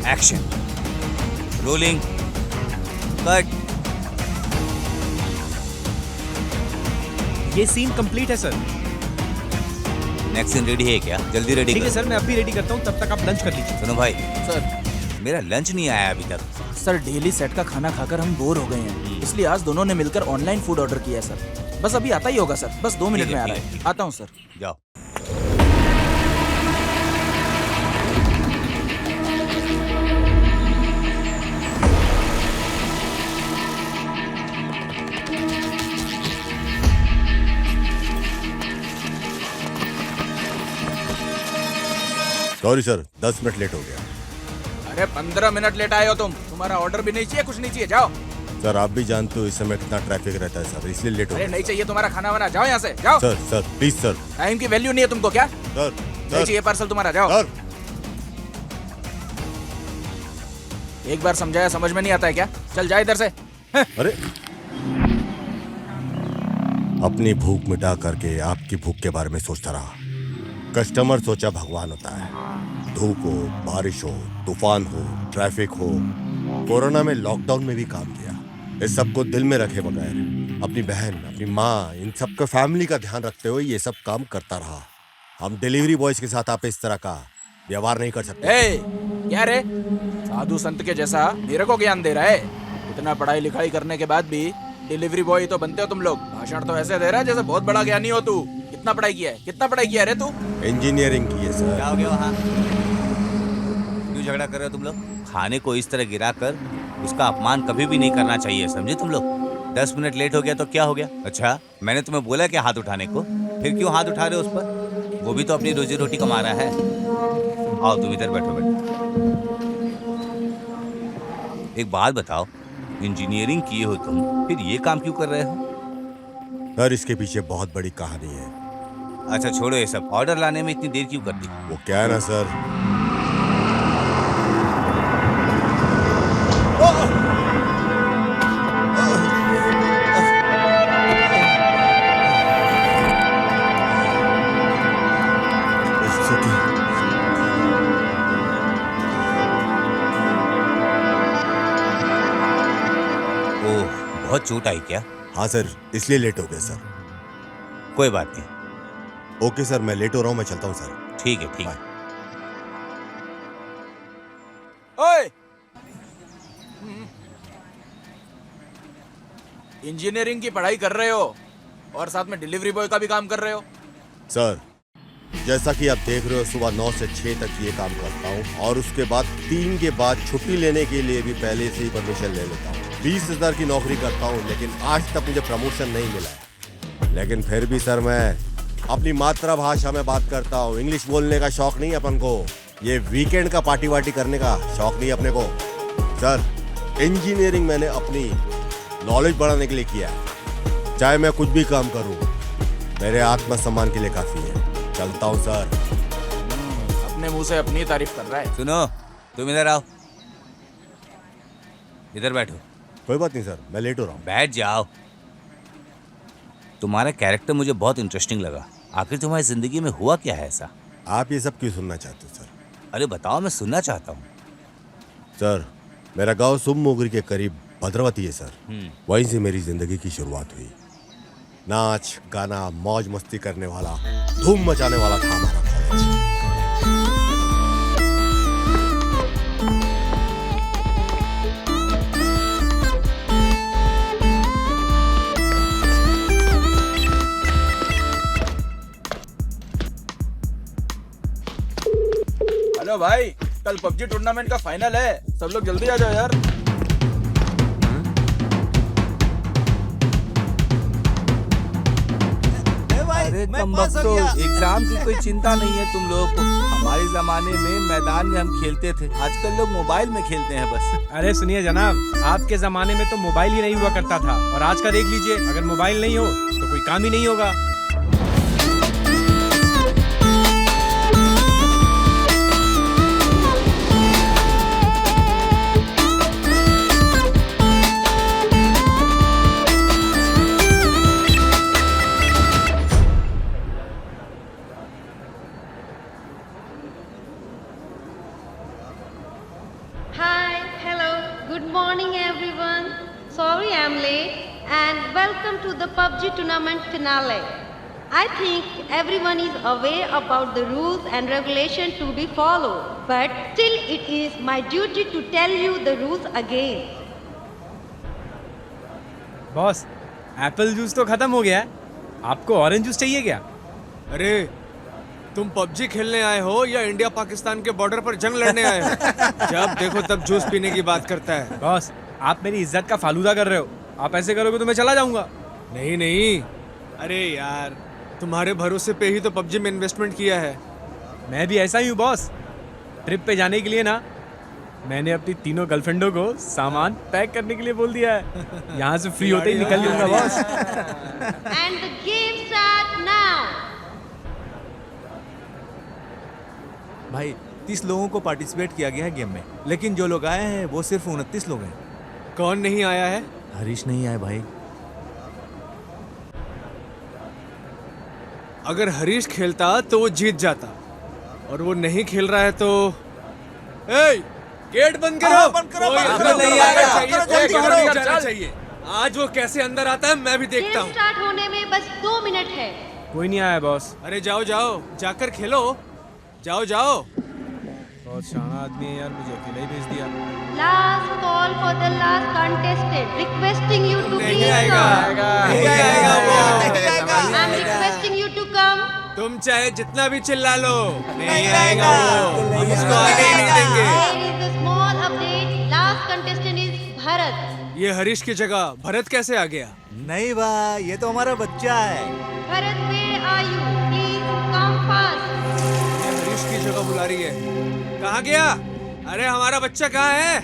Action, rolling, cut. ये scene complete है sir. Next scene ready है क्या? जल्दी रेडी ठीक है करो। सर, मैं अभी रेडी करता हूँ, तब तक आप लंच कर लीजिए। सुनो भाई, सर मेरा लंच नहीं आया अभी तक। सर डेली सेट का खाना खाकर हम बोर हो गए हैं, इसलिए आज दोनों ने मिलकर ऑनलाइन फूड ऑर्डर किया है सर। बस अभी आता ही होगा सर, बस 2 मिनट ठीक में है, आ रहा ठीक है। है। आता हूँ सर। जाओ। सॉरी सर, 10 मिनट लेट हो गया। अरे 15 मिनट लेट आए हो तुम, तुम्हारा ऑर्डर भी नहीं चाहिए, कुछ नहीं चाहिए, जाओ। सर आप भी जानते हो इस समय कितना ट्रैफिक रहता है सर, इसलिए लेट हो अरे गया। नहीं चाहिए तुम्हारा खाना वाना, जाओ यहाँ से, जाओ। Sir please sir. टाइम की वैल्यू नहीं है तुमको क्या? सर नहीं चाहिए पार्सल तुम्हारा, जाओ। सर एक बार समझाया समझ में नहीं आता है क्या? चल जा इधर से। अरे अपनी भूख मिटा करके आपकी भूख के बारे में सोचता रहा। कस्टमर सोचा भगवान होता है। धूप हो, बारिश हो, तूफान हो, ट्रैफिक हो, कोरोना में, लॉकडाउन में भी काम किया। इस सबको दिल में रखे बगैर अपनी बहन, अपनी माँ, इन सब का फैमिली का ध्यान रखते हुए ये सब काम करता रहा। हम डिलीवरी बॉयज के साथ आप इस तरह का व्यवहार नहीं कर सकते। ए, क्या रे, साधु संत के जैसा मेरे को ज्ञान दे रहा है? इतना पढ़ाई लिखाई करने के बाद भी डिलीवरी बॉय तो बनते हो तुम लोग। भाषण तो ऐसे दे रहा है जैसे बहुत बड़ा ज्ञानी हो तू। कितना पढ़ाई किया है? कितना पढ़ाई किया है रे तू? इंजीनियरिंग की है सर। क्या हो गया वहाँ? क्यों झगड़ा कर रहे हो तुम लोग? खाने को इस तरह गिरा कर उसका अपमान कभी भी नहीं करना चाहिए, समझे तुम लोग? 10 मिनट लेट हो गया तो क्या हो गया? अच्छा, मैंने तुम्हें बोला क्या हाथ उठाने को? फिर क्यों हाथ उठा रहे हो उस पर? वो भी तो अपनी रोजी रोटी कमा रहा है। आओ तुम इधर बैठो एक बात बताओ, इंजीनियरिंग किए हो तुम, फिर ये काम क्यों कर रहे हो? सर इसके पीछे बहुत बड़ी कहानी है। अच्छा छोड़ो ये सब, ऑर्डर लाने में इतनी देर क्यों करती? वो क्या है ना सर, ओह, बहुत चोट आई क्या? हाँ सर, इसलिए लेट हो गया सर। कोई बात नहीं। ओके सर, मैं लेट हो रहा हूँ, मैं चलता हूँ सर। ठीक है, ठीक है। ओए, इंजीनियरिंग की पढ़ाई कर रहे हो और साथ में डिलीवरी बॉय का भी काम कर रहे हो? सर जैसा कि आप देख रहे हो, सुबह 9 से 6 तक ये काम करता हूँ और उसके बाद 3 के बाद छुट्टी लेने के लिए भी पहले से ही परमिशन ले लेता हूँ। 20,000 की नौकरी करता हूँ, लेकिन आज तक मुझे प्रमोशन नहीं मिला है। लेकिन फिर भी सर मैं अपनी मातृभाषा में बात करता हूँ। इंग्लिश बोलने का शौक नहीं अपन को, ये वीकेंड का पार्टी वार्टी करने का शौक नहीं अपने को। सर इंजीनियरिंग मैंने अपनी नॉलेज बढ़ाने के लिए किया है। चाहे मैं कुछ भी काम करूँ, मेरे आत्मसम्मान के लिए काफी है। चलता हूँ सर। अपने मुंह से अपनी तारीफ कर रहा है। सुनो, तुम इधर आओ, इधर बैठो। कोई बात नहीं सर, मैं लेट हो रहा हूँ। बैठ जाओ। तुम्हारा कैरेक्टर मुझे बहुत इंटरेस्टिंग लगा। आखिर तुम्हारी जिंदगी में हुआ क्या है ऐसा? आप ये सब क्यों सुनना चाहते हो सर? अरे बताओ, मैं सुनना चाहता हूँ। सर मेरा गांव सुममोगरी के करीब भद्रवती है सर। वहीं से मेरी जिंदगी की शुरुआत हुई। नाच गाना मौज मस्ती करने वाला, धूम मचाने वाला था हमारा कॉलेज। हेलो भाई, कल पबजी टूर्नामेंट का फाइनल है, सब लोग जल्दी आ जाओ यार। अरे कमबख्तो, एग्जाम की कोई चिंता नहीं है तुम लोगों को। हमारे जमाने में मैदान में हम खेलते थे, आजकल लोग मोबाइल में खेलते हैं बस। अरे सुनिए जनाब, आपके जमाने में तो मोबाइल ही नहीं हुआ करता था, और आज का देख लीजिए, अगर मोबाइल नहीं हो तो कोई काम ही नहीं होगा। Sorry I'm late and welcome to the PUBG tournament finale. I think everyone is aware about the rules and regulations to be followed, but still it is my duty to tell you the rules again. Boss, Apple juice तो खत्म हो गया है, आपको orange juice चाहिए क्या? अरे तुम पबजी खेलने आए हो या इंडिया पाकिस्तान के बॉर्डर पर जंग लड़ने आए हो? जब देखो तब जूस पीने की बात करता है। बॉस, आप मेरी इज्जत का फालूदा कर रहे हो। आप ऐसे करोगे तो मैं चला जाऊंगा। नहीं नहीं, अरे यार तुम्हारे भरोसे पे ही तो पबजी में इन्वेस्टमेंट किया है। मैं भी ऐसा ही हूँ बॉस। ट्रिप पे जाने के लिए ना मैंने अपनी तीनों गर्लफ्रेंडों को सामान पैक करने के लिए बोल दिया है। यहाँ से फ्री होते ही निकल लूंगा boss. And the game start now. भाई 30 लोगों को पार्टिसिपेट किया गया है गेम में, लेकिन जो लोग आए हैं वो सिर्फ 29 लोग हैं। कौन नहीं आया है? हरीश नहीं आए भाई। अगर हरीश खेलता तो वो जीत जाता, और वो नहीं खेल रहा है तो ए, गेट बंद करो। बंद करो, कोई बंद अंदर करो, नहीं बंद आना करो, चाहिए, करो, कोई जल्दी बाहर करो, नहीं जाना चल। चाहिए। आज वो कैसे अंदर आता है मैं भी देखता गेम हूँ। स्टार्ट होने में बस 2 मिनट है। कोई नहीं आया बॉस। अरे जाओ जाओ, जाकर खेलो, जाओ जाओ। बहुत शाना आदमी है यार, मुझे अकेला ही भेज दिया। Last call for the last contestant. Requesting you to नहीं please आएगा, come. नहीं आएगा वो। I'm requesting you to come. तुम चाहे जितना भी चिल्ला लो, नहीं आएगा वो। हम उसको आने ही नहीं देंगे। There is a small update. Last contestant is Bharat. ये हरीश की जगह भरत कैसे आ गया? नहीं भाई, ये तो हमारा बच्चा है। Bharat, where are you? Please come fast. ये हरीश की जगह बुला रही है। कहाँ गया? अरे हमारा बच्चा कहाँ है?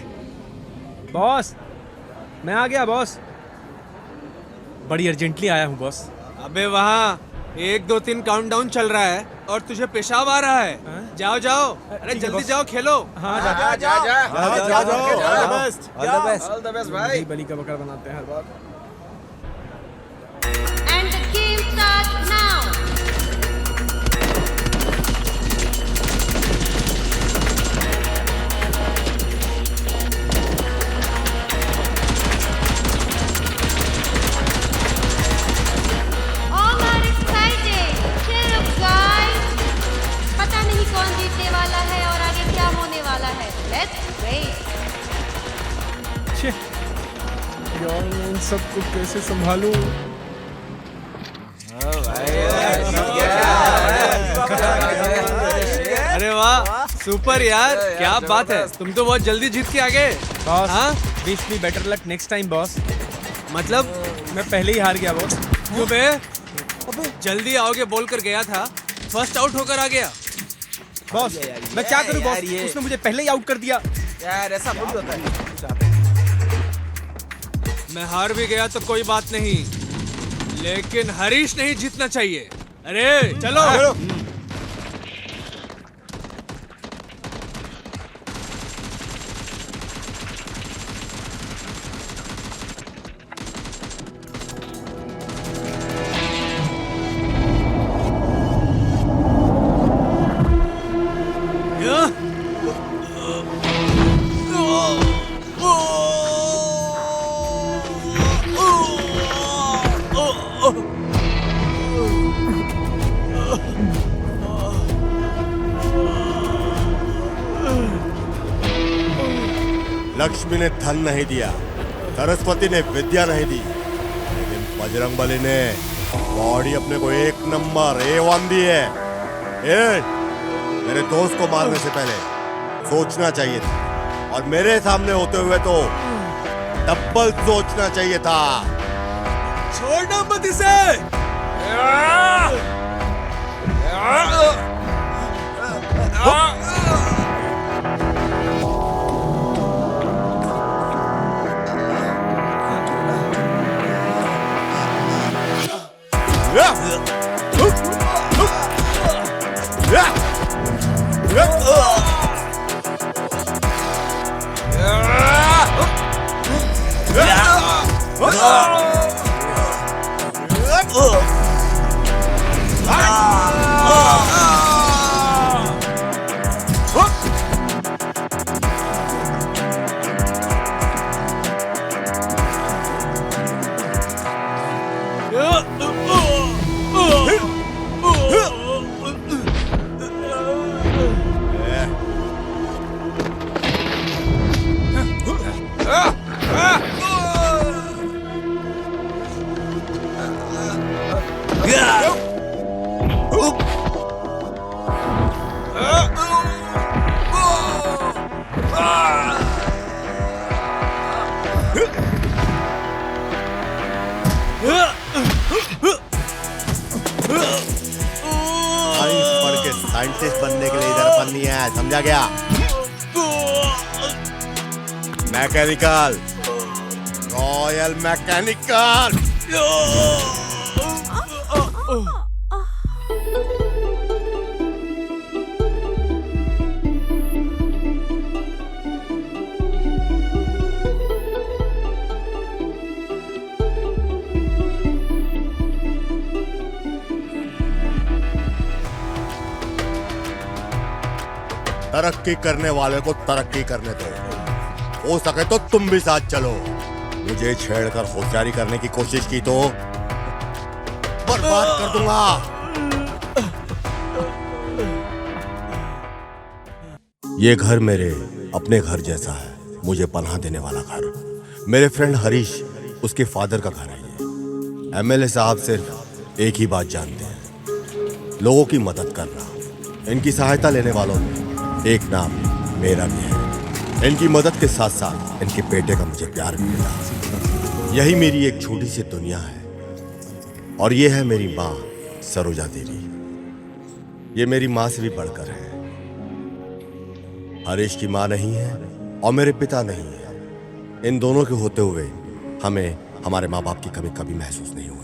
बॉस, मैं आ गया बॉस। बड़ी अर्जेंटली आया हूँ बॉस। अबे वहाँ 1 2 3 काउंटडाउन चल रहा है और तुझे पेशाब आ रहा है। हाँ? जाओ जाओ, अरे ठीक है जल्दी बॉस। जाओ खेलो। हाँ जा जा जा जाओ, all the best. All the best भाई। बली बली का बकरा बनाते हैं हर बार। And the game starts now. All are excited. Cheer up, guys. पता नहीं कौन जीतने वाला है और आगे क्या होने वाला है। Let's wait. छे, यार मैं इन सबको कैसे संभालूं? अरे वाह, सुपर यार, क्या बात है। तुम तो बहुत जल्दी जीत के आ गए। बॉस, हाँ? Wish me better luck next time boss. मतलब मैं पहले ही हार गया बॉस। क्यों बे? जल्दी आओगे बोल कर गया था, फर्स्ट आउट होकर आ गया। बॉस, मैं क्या करूं बॉस? उसने मुझे पहले ही आउट कर दिया। यार ऐसा थोड़ी होता है। मैं हार भी गया तो कोई बात नहीं, लेकिन हरीश नहीं जीतना चाहिए। अरे चलो। लक्ष्मी ने धन नहीं दिया, सरस्वती ने विद्या नहीं दी, लेकिन बजरंगबली ने बॉडी अपने को 1 नंबर A1 दी है। मेरे दोस्त को मारने से पहले सोचना चाहिए था, और मेरे सामने होते हुए तो डबल सोचना चाहिए था। छोड़ना मत इसे। साइंटिस्ट बनने के लिए इधर पर नहीं है, समझा गया? Mechanical, royal mechanical. तरक्की करने वाले को तरक्की करने दो, हो सके तो तुम भी साथ चलो। मुझे छेड़कर होशियारी करने की कोशिश की तो बर्बाद कर दूंगा। ये घर मेरे अपने घर जैसा है, मुझे पनाह देने वाला घर। मेरे फ्रेंड हरीश, उसके फादर का घर है ये। एमएलए साहब सिर्फ एक ही बात जानते हैं, लोगों की मदद करना। इनकी सहायता लेने वालों में एक नाम मेरा भी है। इनकी मदद के साथ साथ इनके बेटे का मुझे प्यार भी मिला। यही मेरी एक छोटी सी दुनिया है। और ये है मेरी माँ सरोजा देवी। ये मेरी माँ से भी बढ़कर है। हरीश की माँ नहीं है और मेरे पिता नहीं है। इन दोनों के होते हुए हमें हमारे माँ बाप की कमी कभी महसूस नहीं हुई।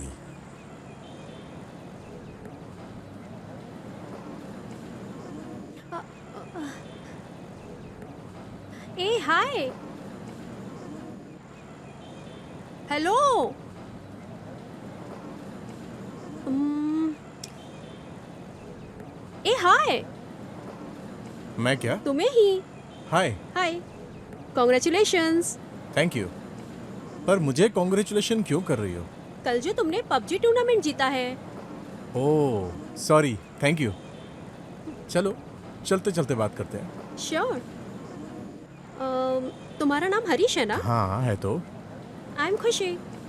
ए हाय, हेलो। ए हाय, मैं क्या? तुम्हें ही। हाय। हाय, कॉन्ग्रेचुलेशंस। Thank you. पर मुझे कॉन्ग्रेचुलेशन क्यों कर रही हो? कल जो तुमने पबजी टूर्नामेंट जीता है। Oh sorry, thank you. चलो चलते चलते बात करते हैं। श्योर। तुम्हारा नाम हरीश है ना? हाँ है तो। आई एम खुशी।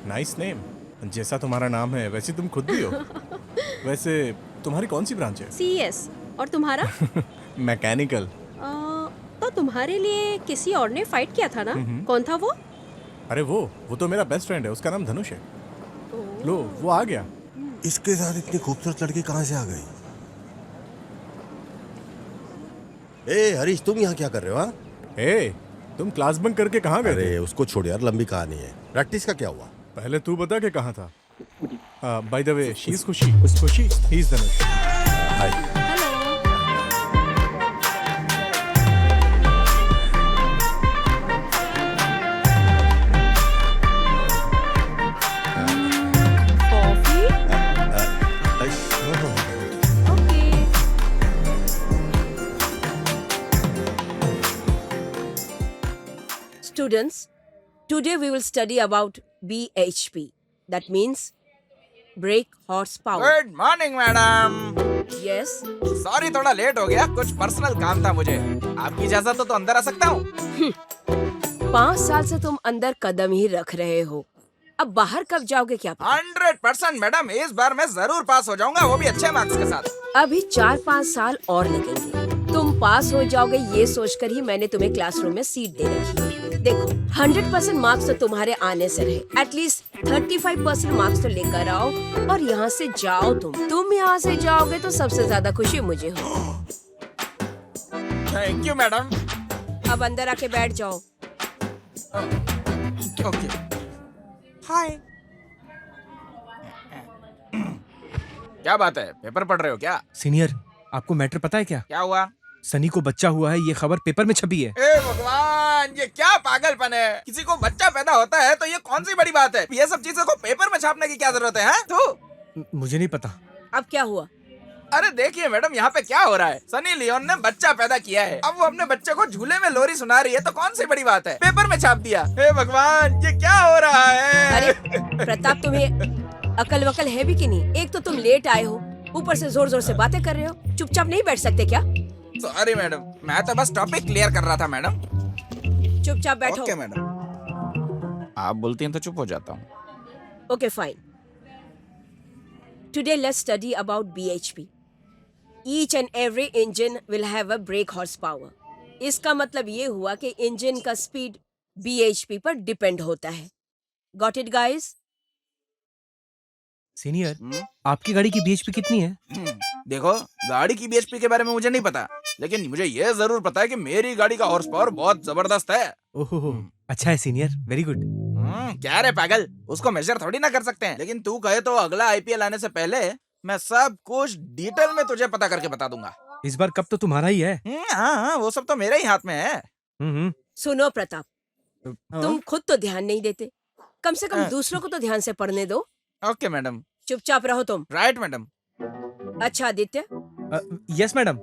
Nice name. जैसा तुम्हारा नाम है वैसे तुम खुद भी हो। वैसे तुम्हारी कौन सी ब्रांच है? CS। और तुम्हारा? मैकेनिकल। तो तुम्हारे लिए किसी और ने फाइट किया था ना? कौन था वो? अरे वो तो मेरा बेस्ट फ्रेंड है, उसका नाम धनुष है। लो वो आ गया। इसके साथ इतनी खूबसूरत लड़की कहाँ से आ गई? ए हरीश, तुम यहाँ क्या कर रहे हो? हाँ, ए तुम क्लास बंक करके कहाँ गए थे? अरे उसको छोड़ यार, लंबी कहानी है। प्रैक्टिस का क्या हुआ? पहले तू बता के कहाँ था। By the way she is खुशी। खुशी he is Dhanush. Hi. Students, today we will study about BHP. That means brake horsepower. Good morning madam. Yes. Sorry थोड़ा लेट हो गया, कुछ पर्सनल काम था मुझे। आपकी इजाजत हो तो अंदर आ सकता हूँ? 5 साल से तुम अंदर कदम ही रख रहे हो, अब बाहर कब जाओगे क्या पता? 100% मैडम, इस बार मैं जरूर पास हो जाऊंगा, वो भी अच्छे मार्क्स के साथ। अभी 4-5 साल और लगेंगे। तुम पास हो जाओगे ये सोचकर ही मैंने तुम्हें क्लासरूम में सीट दे रखी है। देखो 100% मार्क्स तो तुम्हारे आने से रहे, एटलीस्ट 35% मार्क्स तो लेकर आओ और यहाँ से जाओ। तुम यहाँ से जाओगे तो सबसे ज्यादा खुशी मुझे हो। Thank you madam. अब अंदर आके बैठ जाओ। ओके। हाय। क्या बात है, पेपर पढ़ रहे हो क्या? सीनियर, आपको मैटर पता है क्या? क्या हुआ? सनी को बच्चा हुआ है, ये खबर पेपर में छपी है। ए भगवान, ये क्या पागलपन है? किसी को बच्चा पैदा होता है तो ये कौन सी बड़ी बात है? ये सब चीजों को पेपर में छापने की क्या जरूरत है? हाँ? तू मुझे नहीं पता। अब क्या हुआ? अरे देखिए मैडम, यहाँ पे क्या हो रहा है? सनी लियोन ने बच्चा पैदा किया है, अब वो अपने बच्चे को झूले में लोरी सुना रही है, तो कौन सी बड़ी बात है? पेपर में छाप दिया। हे भगवान, ये क्या हो रहा है? अरे प्रताप, तुम्हें अकल वकल है भी कि नहीं? एक तो तुम लेट आए हो, ऊपर से जोर जोर से बातें कर रहे हो। चुपचाप नहीं बैठ सकते क्या? सॉरी मैडम, मैं तो बस टॉपिक क्लियर कर रहा था मैडम। चुपचाप बैठो। Okay madam. आप बोलती हैं तो चुप हो जाता हूँ। Okay fine. Today let's study about BHP. Each and every engine will have a brake horsepower. इसका मतलब ये हुआ कि इंजन का स्पीड BHP पर डिपेंड होता है। Got it guys? सीनियर, आपकी गाड़ी की BHP कितनी है? देखो, गाड़ी की बीएचपी के बारे में मुझे नहीं पता, लेकिन मुझे ये जरूर पता है कि मेरी गाड़ी का हॉर्स पावर बहुत जबरदस्त है। ओहो, अच्छा है सीनियर, वेरी गुड। क्या रे पागल, उसको मेजर थोड़ी ना कर सकते हैं, लेकिन तू कहे तो अगला आईपीएल आने से पहले मैं सब कुछ डिटेल में तुझे पता करके बता दूंगा। इस बार कप तो तुम्हारा ही है। हाँ, वो सब तो मेरे ही हाथ में है। सुनो प्रताप, तुम खुद तो ध्यान नहीं देते, कम से कम दूसरों को तो ध्यान से पढ़ने दो। Okay madam. चुपचाप रहो तुम। Right madam. अच्छा आदित्य, यस मैडम।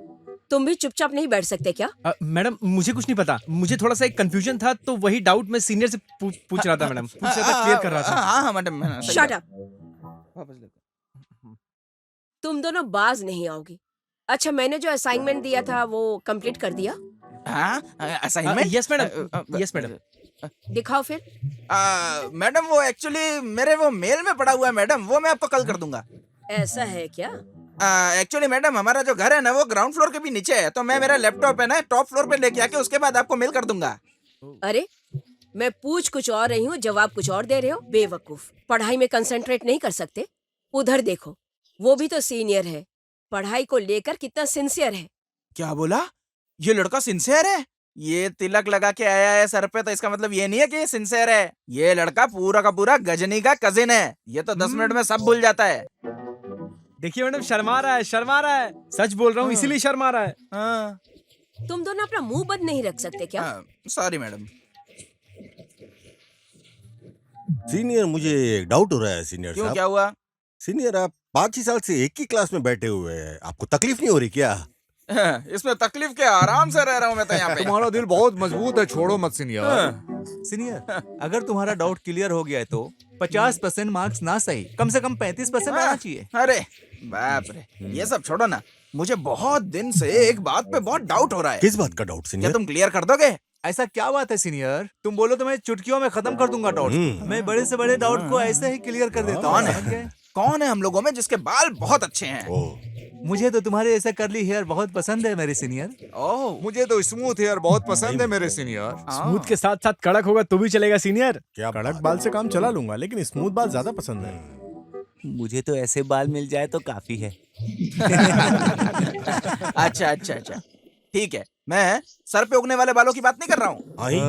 तुम भी चुपचाप नहीं बैठ सकते क्या? मैडम मुझे कुछ नहीं पता, मुझे थोड़ा सा एक कंफ्यूजन था तो वही डाउट मैं सीनियर से पूछ रहा था मैडम, पूछ रहा था, क्लियर कर रहा था। हाँ मैडम। Shut up. तुम दोनों बाज नहीं आओगी। अच्छा, मैंने जो असाइनमेंट दिया था वो कंप्लीट कर दिया? Assignment? Yes madam, yes madam. दिखाओ फिर। मैडम वो एक्चुअली मेरे वो मेल में पड़ा हुआ है मैडम, वो मैं आपको कल कर दूंगा। ऐसा है क्या? एक्चुअली मैडम हमारा जो घर है ना वो ग्राउंड फ्लोर के भी नीचे है, तो मैं मेरा लैपटॉप है ना टॉप फ्लोर पे लेके आके उसके बाद आपको मेल कर दूंगा। अरे मैं पूछ कुछ और रही हूँ, जवाब कुछ और दे रहे हो। बेवकूफ, पढ़ाई में कंसंट्रेट नहीं कर सकते? उधर देखो, वो भी तो सीनियर है, पढ़ाई को लेकर कितना सिंसियर है। क्या बोला? ये लड़का सिंसियर है? ये तिलक लगा के आया है सर पे, तो इसका मतलब ये नहीं है कि ये सिंसियर है। ये लड़का पूरा का पूरा गजनी का कजिन है, ये तो 10 मिनट में सब भूल जाता है। देखिए मैडम, शर्मा रहा है, शर्मा रहा है। सच बोल रहा हूँ, इसीलिए शर्मा रहा है। तुम दोनों अपना मुंह बंद नहीं रख सकते क्या? Sorry madam. सीनियर, मुझे एक डाउट हो रहा है सीनियर क्यों, साहब। क्या हुआ? सीनियर, आप 5 ही साल से एक ही क्लास में बैठे हुए हैं, आपको तकलीफ नहीं हो रही क्या? इसमें तकलीफ के, आराम से रह रहा हूँ मैं तो यहाँ पे। तुम्हारा दिल बहुत मजबूत है, छोड़ो मत सीनियर। सीनियर, अगर तुम्हारा डाउट क्लियर हो गया है तो 50% मार्क्स ना सही, कम से कम 35% आना चाहिए। अरे बाप रे, ये सब छोड़ो ना, मुझे बहुत दिन से एक बात पे बहुत डाउट हो रहा है। किस बात का डाउट क्या सीनियर? तुम क्लियर कर दोगे? ऐसा क्या बात है सीनियर? तुम बोलो तो मैं चुटकियों में खत्म कर दूंगा डाउट। मैं बड़े से बड़े डाउट को ऐसे ही क्लियर कर देता हूँ। कौन है हम लोगों में जिसके बाल बहुत अच्छे हैं? मुझे तो तुम्हारे ऐसा कर्ली हेयर बहुत पसंद है मेरे सीनियर। ओह, मुझे तो स्मूथ हेयर बहुत पसंद है मेरे सीनियर। स्मूथ के साथ साथ कड़क होगा तो भी चलेगा सीनियर। क्या कड़क बाल से काम चला लूंगा, लेकिन स्मूथ बाल ज्यादा पसंद है। मुझे तो ऐसे बाल मिल जाए तो काफी है। अच्छा अच्छा अच्छा, ठीक है, मैं सर पे उगने वाले बालों की बात नहीं कर रहा हूँ। आई?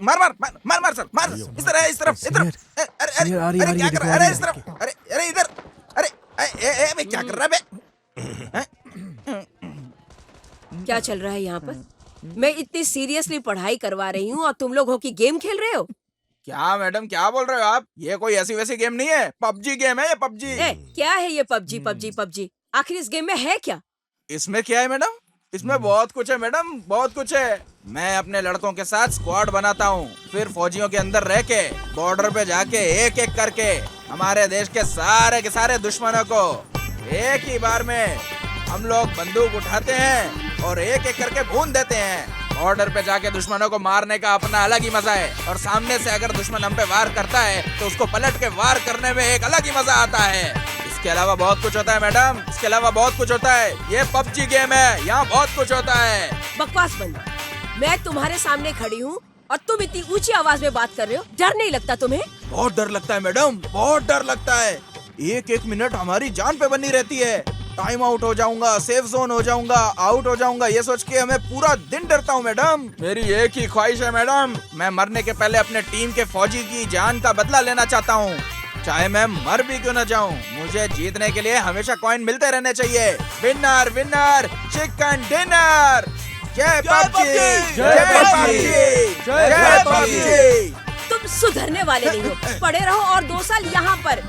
मार सर, मार इस तरफ, इस तरफ, अरे क्या कर रहा है? अरे इस तरफ, अरे इधर, अरे क्या कर रहा है बे? क्या चल रहा है यहाँ पर? मैं इतनी सीरियसली पढ़ाई करवा रही हूँ और तुम लोग हॉकी गेम खेल रहे हो? क्या मैडम, क्या बोल रहे हो आप? ये कोई ऐसी वैसी गेम नहीं है, पबजी गेम है ये, पबजी। क्या है ये पबजी पबजी पबजी? आखिर इस गेम में है क्या? इसमें क्या है मैडम? इसमें बहुत कुछ है मैडम, बहुत कुछ है। मैं अपने लड़कों के साथ स्क्वाड बनाता हूँ, फिर फौजियों के अंदर रह के बॉर्डर पे जाके एक एक करके हमारे देश के सारे दुश्मनों को एक ही बार में हम लोग बंदूक उठाते हैं और एक एक करके भून देते हैं। बॉर्डर पे जाके दुश्मनों को मारने का अपना अलग ही मजा है, और सामने से अगर दुश्मन हम पे वार करता है तो उसको पलट के वार करने में एक अलग ही मजा आता है। इसके अलावा बहुत कुछ होता है मैडम, इसके अलावा बहुत कुछ होता है। ये पबजी गेम है, यहाँ बहुत कुछ होता है। बकवास बंद। मैं तुम्हारे सामने खड़ी हूँ, और तुम इतनी ऊंची आवाज में बात कर रहे हो, डर नहीं लगता तुम्हें? बहुत डर लगता है मैडम, बहुत डर लगता है। एक एक मिनट हमारी जान पे बनी रहती है। टाइम आउट हो जाऊंगा, सेफ जोन हो जाऊंगा, आउट हो जाऊंगा, ये सोच के हमें पूरा दिन डरता हूँ मैडम। मेरी एक ही ख्वाहिश है मैडम, मैं मरने के पहले अपने टीम के फौजी की जान का बदला लेना चाहता हूँ, चाहे मैं मर भी क्यों न जाऊँ। मुझे जीतने के लिए हमेशा कॉइन मिलते रहने चाहिए। Winner winner chicken dinner. जय पबजी, जय पबजी, जय पबजी। तुम सुधरने वाले नहीं हो, पड़े रहो और 2 साल यहाँ पर।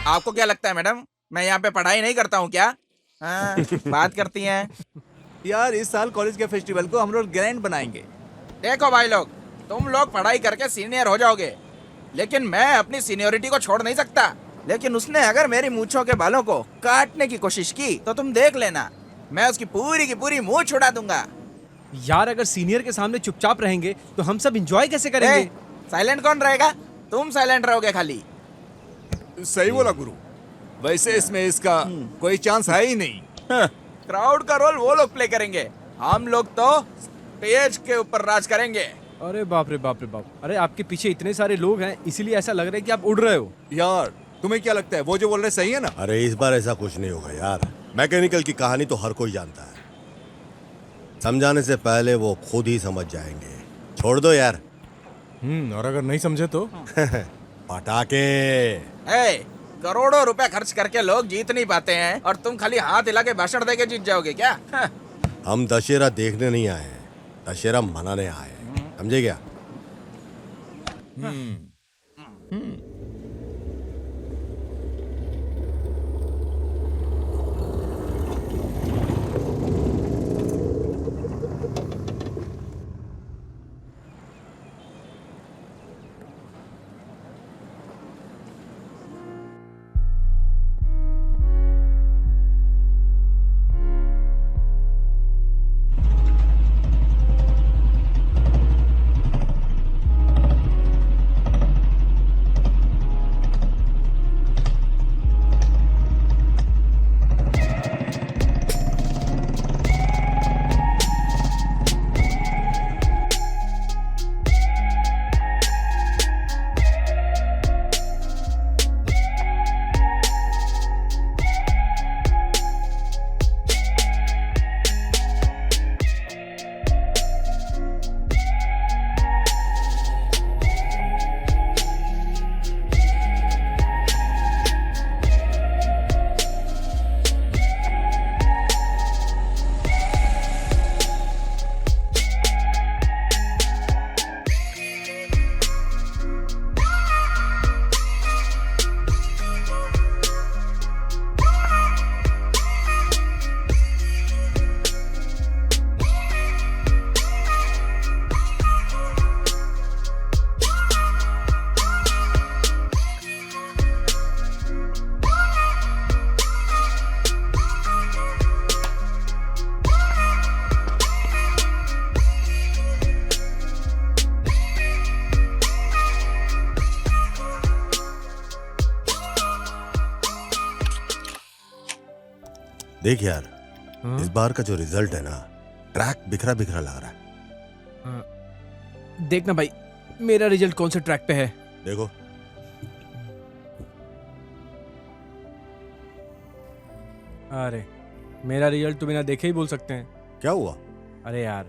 आपको क्या लगता है मैडम, मैं यहाँ पे पढ़ाई नहीं करता हूँ क्या? हाँ, बात करती हैं। यार इस साल कॉलेज के फेस्टिवल को हम लोग ग्रैंड बनाएंगे। देखो भाई लोग, तुम लोग पढ़ाई करके सीनियर हो जाओगे, लेकिन मैं अपनी सीनियोरिटी को छोड़ नहीं सकता। लेकिन उसने अगर मेरी मूंछों के बालों को काटने की कोशिश की तो तुम देख लेना, मैं उसकी पूरी की पूरी मूंछ छुड़ा दूंगा। यार अगर सीनियर के सामने चुपचाप रहेंगे तो हम सब एंजॉय कैसे करेंगे? साइलेंट कौन रहेगा? तुम साइलेंट रहोगे खाली। सही बोला गुरु, वैसे इसमें इसका कोई चांस है ही नहीं। क्राउड का रोल वो लोग प्ले करेंगे, हम लोग तो स्टेज के ऊपर राज करेंगे। अरे बाप रे बाप रे बाप, अरे आपके पीछे इतने सारे लोग हैं, इसीलिए ऐसा लग रहा है कि आप उड़ रहे हो। यार तुम्हें क्या लगता है वो जो बोल रहे सही है ना? अरे इस बार ऐसा कुछ नहीं होगा यार। मैकेनिकल की कहानी तो हर कोई जानता है, समझाने से पहले वो खुद ही समझ जाएंगे। छोड़ दो यार। और अगर नहीं समझे तो पटाखे। करोड़ों रुपए खर्च करके लोग जीत नहीं पाते हैं और तुम खाली हाथ हिला के भाषण दे के जीत जाओगे क्या? हम दशहरा देखने नहीं आए हैं, दशहरा मनाने आए हैं, समझे क्या? देख यार, इस बार का जो रिजल्ट है ना, ट्रैक बिखरा बिखरा लग रहा है। देखना भाई, मेरा रिजल्ट कौन से ट्रैक पे है। देखो अरे मेरा रिजल्ट तो बिना देखे ही बोल सकते हैं। क्या हुआ? अरे यार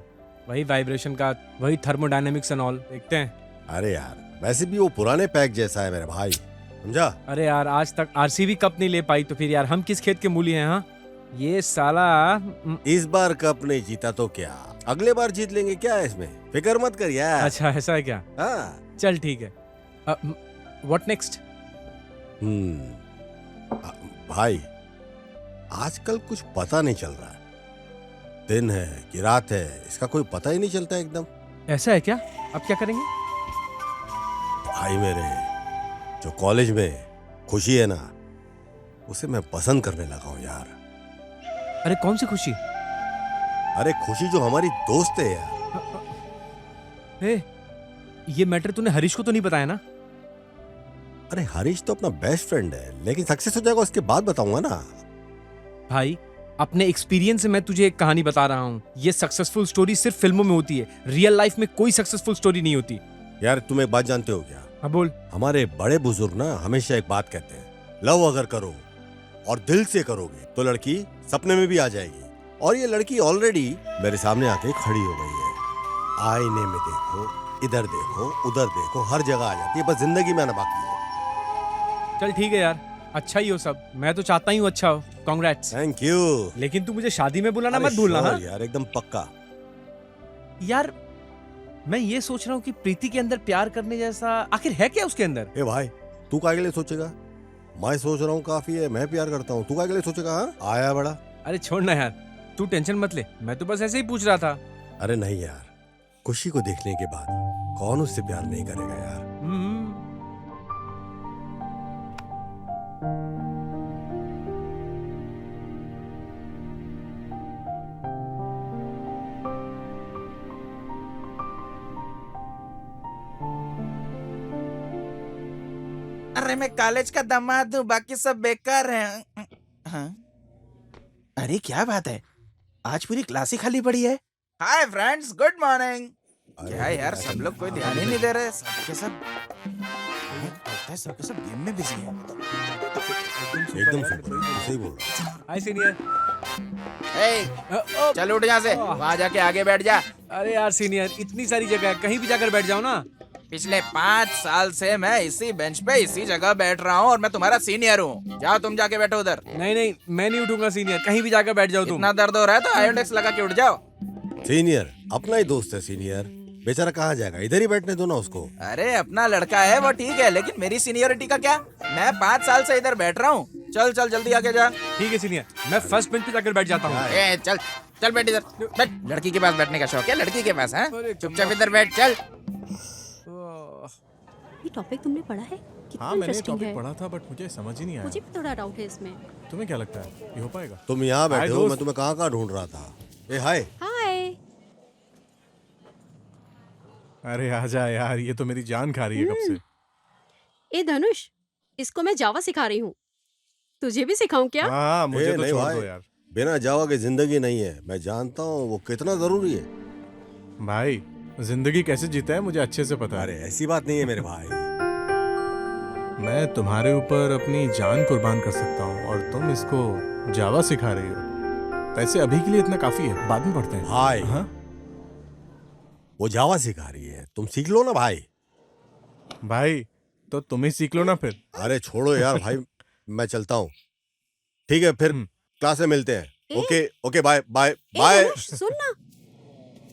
वही वाइब्रेशन का, वही थर्मोडायनेमिक्स एंड ऑल, देखते हैं। अरे यार वैसे भी वो पुराने पैक जैसा है मेरे भाई, समझा? अरे यार आज तक आरसीबी कप नहीं ले पाई तो फिर यार हम किस खेत के मूली हैं? हाँ ये साला इस बार कप नहीं जीता तो क्या, अगले बार जीत लेंगे, क्या है इसमें, फिक्र मत कर यार। अच्छा ऐसा है क्या? हाँ चल ठीक है। What next? भाई आजकल कुछ पता नहीं चल रहा है, दिन है कि रात है, इसका कोई पता ही नहीं चलता एकदम। ऐसा है क्या? अब क्या करेंगे? भाई मेरे जो कॉलेज में खुशी है ना, उसे मैं पसंद करने लगा हूँ यार। अरे कौन सी खुशी? अरे खुशी जो हमारी दोस्त है यार। ये मैटर तूने हरीश को तो नहीं बताया ना? अरे हरीश तो अपना बेस्ट फ्रेंड है, लेकिन सक्सेस हो जाएगा उसके बाद बताऊंगा ना। भाई अपने एक्सपीरियंस से मैं तुझे एक कहानी बता रहा हूँ। ये सक्सेसफुल स्टोरी सिर्फ फिल्मों में होती है, रियल लाइफ में कोई सक्सेसफुल स्टोरी नहीं होती। यार तुम एक बात जानते हो क्या? हाँ बोल। हमारे बड़े बुजुर्ग ना हमेशा एक बात कहते हैं, लव अगर करो और दिल से करोगे तो लड़की सपने में भी आ जाएगी। और ये लड़की ऑलरेडी मेरे सामने आके खड़ी हो गई है। आईने में देखो, इधर देखो, उधर देखो, हर जगह आ जाती है, बस जिंदगी में आना बाकी है। चल ठीक है यार, अच्छा ही हो सब। मैं तो चाहता ही हूँ अच्छा हो। कांग्रेट्स। Thank you. लेकिन तू मुझे शादी में बुलाना मत अरे भूलना। sure हाँ यार, एकदम पक्का। यार मैं ये सोच रहा हूँ कि प्रीति के अंदर प्यार करने जैसा आखिर है क्या उसके अंदर? ए भाई, तू काय के लिए सोचेगा? मैं सोच रहा हूँ काफी है, मैं प्यार करता हूँ, तू काय के लिए सोचेगा? हाँ आया बड़ा। अरे छोड़ ना यार, तू टेंशन मत ले, मैं तो बस ऐसे ही पूछ रहा था। अरे नहीं यार, खुशी को देखने के बाद कौन उससे प्यार नहीं करेगा यार। अरे मैं कॉलेज का दामाद हूँ, बाकी सब बेकार हैं। हाँ? अरे क्या बात है, आज पूरी क्लास ही खाली पड़ी है। Hi friends, good morning. क्या यार, सब लोग कोई ध्यान ही नहीं दे रहे। सबके सब लगता है सबके सब गेम में बिजी हैं। एकदम सही बोल रहा है। हाय सीनियर। चल उठ यहाँ से, वहाँ जाके आगे बैठ जा। अरे यार सीनियर, इतनी सारी जगह है, कहीं भी जाकर बैठ जाओ ना। पिछले 5 साल से मैं इसी बेंच पे इसी जगह बैठ रहा हूँ और मैं तुम्हारा सीनियर हूँ। जाओ तुम जाके बैठो उधर। नहीं नहीं, मैं नहीं उठूंगा सीनियर, कहीं भी जाकर बैठ जाओ तुम। इतना दर्द हो रहा है तो आयोडेक्स लगा के उठ जाओ। सीनियर अपना ही दोस्त है सीनियर, बेचारा कहाँ जाएगा, इधर ही बैठने दो ना उसको। अरे अपना लड़का है वो ठीक है, लेकिन मेरी सीनियरिटी का क्या? मैं 5 साल से इधर बैठ रहा हूँ। चल चल जल्दी आगे जा। ठीक है सीनियर, मैं फर्स्ट बेंच पे जाकर बैठ जाता हूँ। चल चल बैठ इधर बैठ। लड़की के पास बैठने का शौक है लड़की के पास? है चुपचाप इधर बैठ। चल। ये टॉपिक तुमने पढ़ा है? कितना हाँ मैंने इंटरेस्टिंग टॉपिक है। पढ़ा था, बट मुझे समझ ही नहीं आया। मुझे भी थोड़ा डाउट है इसमें। तुम्हें क्या लगता है ये हो पाएगा? तुम यहाँ बैठे हो, दोस्त। मैं तुम्हें कहाँ कहाँ ढूंढ रहा था। ए हाय। हाय। अरे आजा यार, ये तो मेरी जान खा रही है कब से। ए धनुष, इसको मैं जावा सिखा रही हूँ, तुझे भी सिखाऊं क्या? हाँ मुझे तो नहीं छोड़ भाई, दो यार। बिना जावा की जिंदगी नहीं है। मैं जानता हूँ वो कितना जरूरी है। भाई जिंदगी कैसे जीता है मुझे अच्छे से पता है। अरे ऐसी बात नहीं है मेरे भाई। मैं तुम्हारे ऊपर अपनी जान कुर्बान कर सकता हूँ और तुम इसको जावा सिखा रही हो। वैसे अभी के लिए इतना काफी है, बाद में पढ़ते हैं। भाई हाँ? वो जावा सिखा रही है, तुम सीख लो ना भाई। भाई तो तुम ही सीख लो ना फिर। अरे छोड़ो यार भाई, मैं चलता हूँ। ठीक है फिर क्लास में मिलते हैं। ओके ओके, बाय बाय ए बाय। धनुष, सुन ना,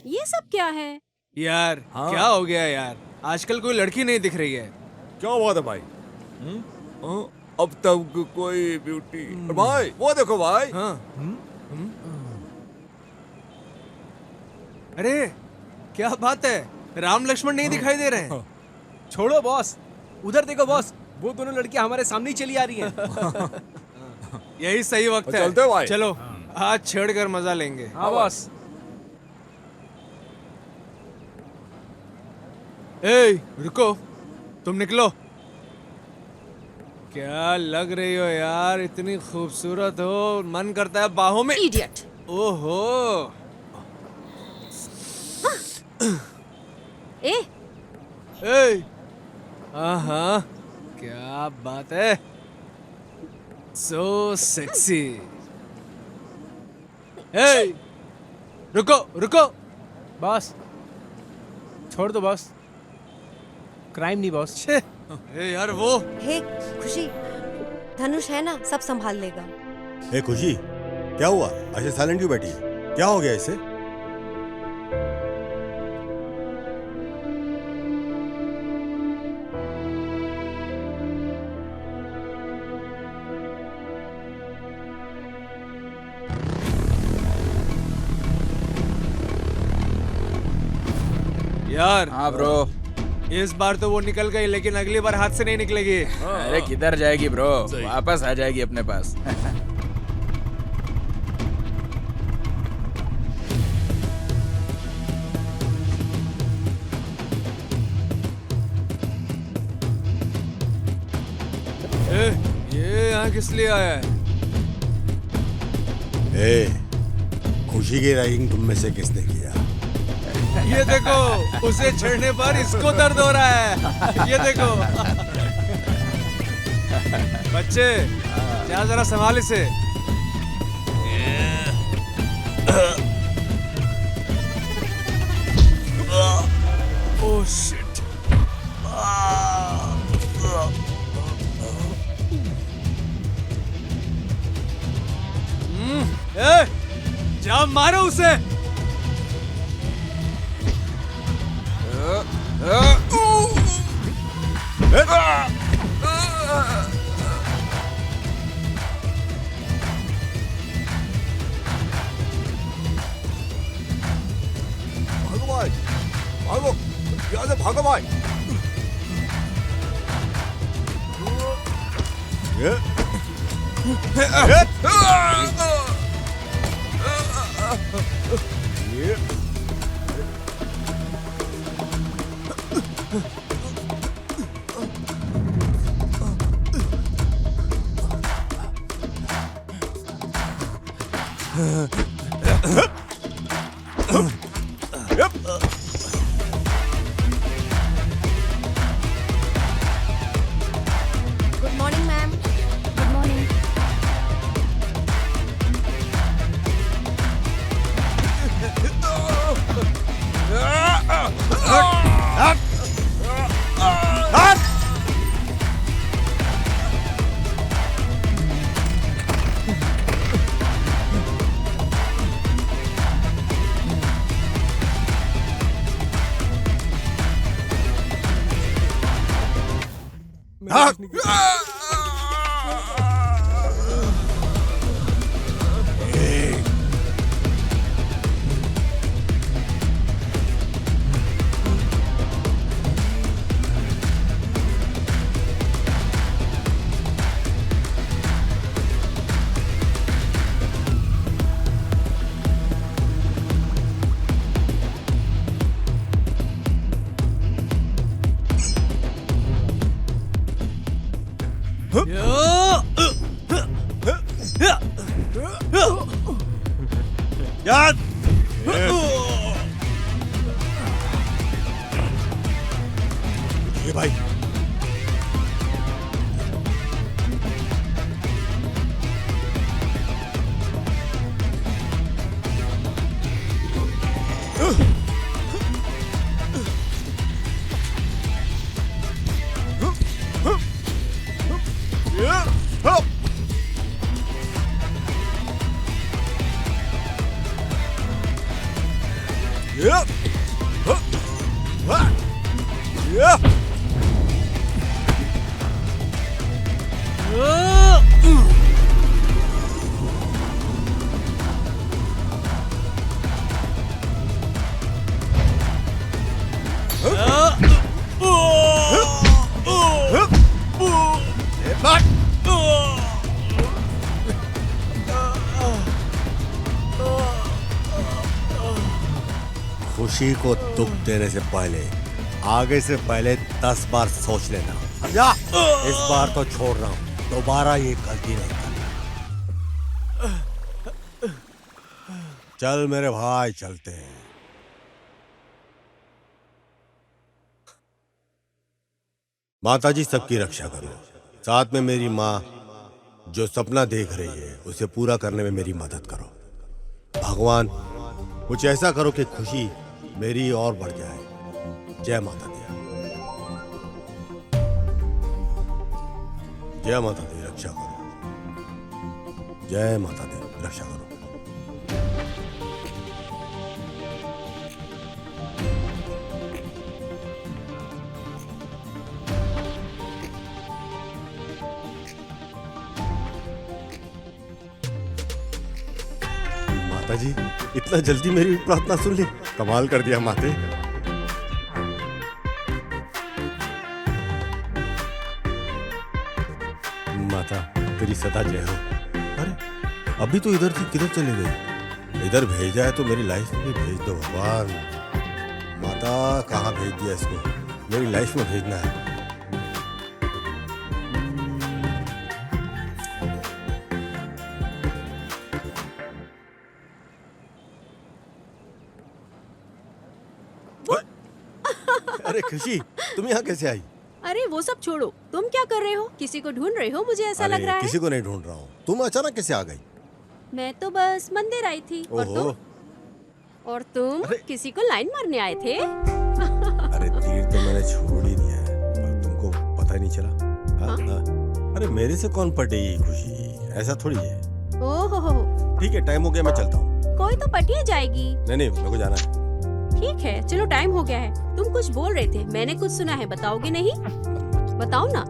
ये सब क्या है? यार क्या हो गया यार, आजकल कोई लड़की नहीं दिख रही है। क्या बात है भाई? अब तक कोई ब्यूटी भाई, वो देखो भाई। हाँ। अरे क्या बात है, राम लक्ष्मण नहीं दिखाई दे रहे हैं। छोड़ो बॉस, उधर देखो बॉस, वो दोनों लड़कियां हमारे सामने ही चली आ रही हैं। यही सही वक्त है। चलते हैं भाई। चलो आज छेड़कर मजा लेंगे। हाँ बॉस। ए रुको, तुम निकलो। क्या लग रही हो यार, इतनी खूबसूरत हो, मन करता है बाहों में। इडियट। ओहो। ए ए हाँ, क्या बात है, सो सेक्सी। ए रुको रुको। बॉस छोड़ दो बॉस, क्राइम नहीं बॉस। छे, ए यार वो हे खुशी, धनुष है ना, सब संभाल लेगा। ए खुशी, क्या हुआ? ऐसे साइलेंट क्यों बैठी है? क्या हो गया इसे? यार। हाँ ब्रो। इस बार तो वो निकल गई, लेकिन अगली बार हाथ से नहीं निकलेगी। अरे किधर जाएगी ब्रो, वापस आ जाएगी अपने पास। ये यहाँ किस लिए आया है? ए, खुशी की रैगिंग तुम में से किसने किया? ये देखो, उसे छेड़ने पर इसको दर्द हो रहा है। ये देखो। बच्चे, जा जरा संभाल इसे। Oh shit. ए, जा मारो उसे। भागो भाई, भागो, यहाँ से भागो भाई। Good morning ma'am. Good morning. याद ये भाई खुशी को दुख देने से पहले आगे से पहले 10 बार सोच लेना। समझा? इस बार तो छोड़ रहा हूं, दोबारा ये गलती नहीं करना। चल मेरे भाई, चलते हैं। माताजी सबकी रक्षा करो, साथ में मेरी माँ जो सपना देख रही है उसे पूरा करने में मेरी मदद करो। भगवान कुछ ऐसा करो कि खुशी मेरी और बढ़ जाए। जय माता दी। जय माता दी, रक्षा करो। जय माता दी, रक्षा करो। माता जी, इतना जल्दी मेरी प्रार्थना सुन ली, कमाल कर दिया माते। माता तेरी सदा जय हो। अरे अभी तो इधर थी, किधर चले गए? इधर भेजा है तो मेरी लाइफ में भी भेज दो भगवान। माता कहाँ भेज दिया इसको? मेरी लाइफ में भेजना है। अरे खुशी, तुम यहाँ कैसे आई? अरे वो सब छोड़ो, तुम क्या कर रहे हो? किसी को ढूंढ रहे हो? मुझे ऐसा लग रहा है। किसी को नहीं ढूंढ रहा हूँ। तुम अचानक कैसे आ गई? मैं तो बस मंदिर आई थी। ओहो, और तुम किसी को लाइन मारने आए थे? अरे तीर तो मैंने छोड़ ही दिया है, पर तुमको पता ही नहीं चला। हाँ? अरे मेरे से कौन पटेगी खुशी, ऐसा थोड़ी है। ओहो, ठीक है, टाइम हो गया, मैं चलता हूँ। कोई तो पटी जाएगी। नहीं, मेरे को जाना है। ठीक है, चलो टाइम हो गया है। तुम कुछ बोल रहे थे, मैंने कुछ सुना है, बताओगे नहीं? बताओ ना।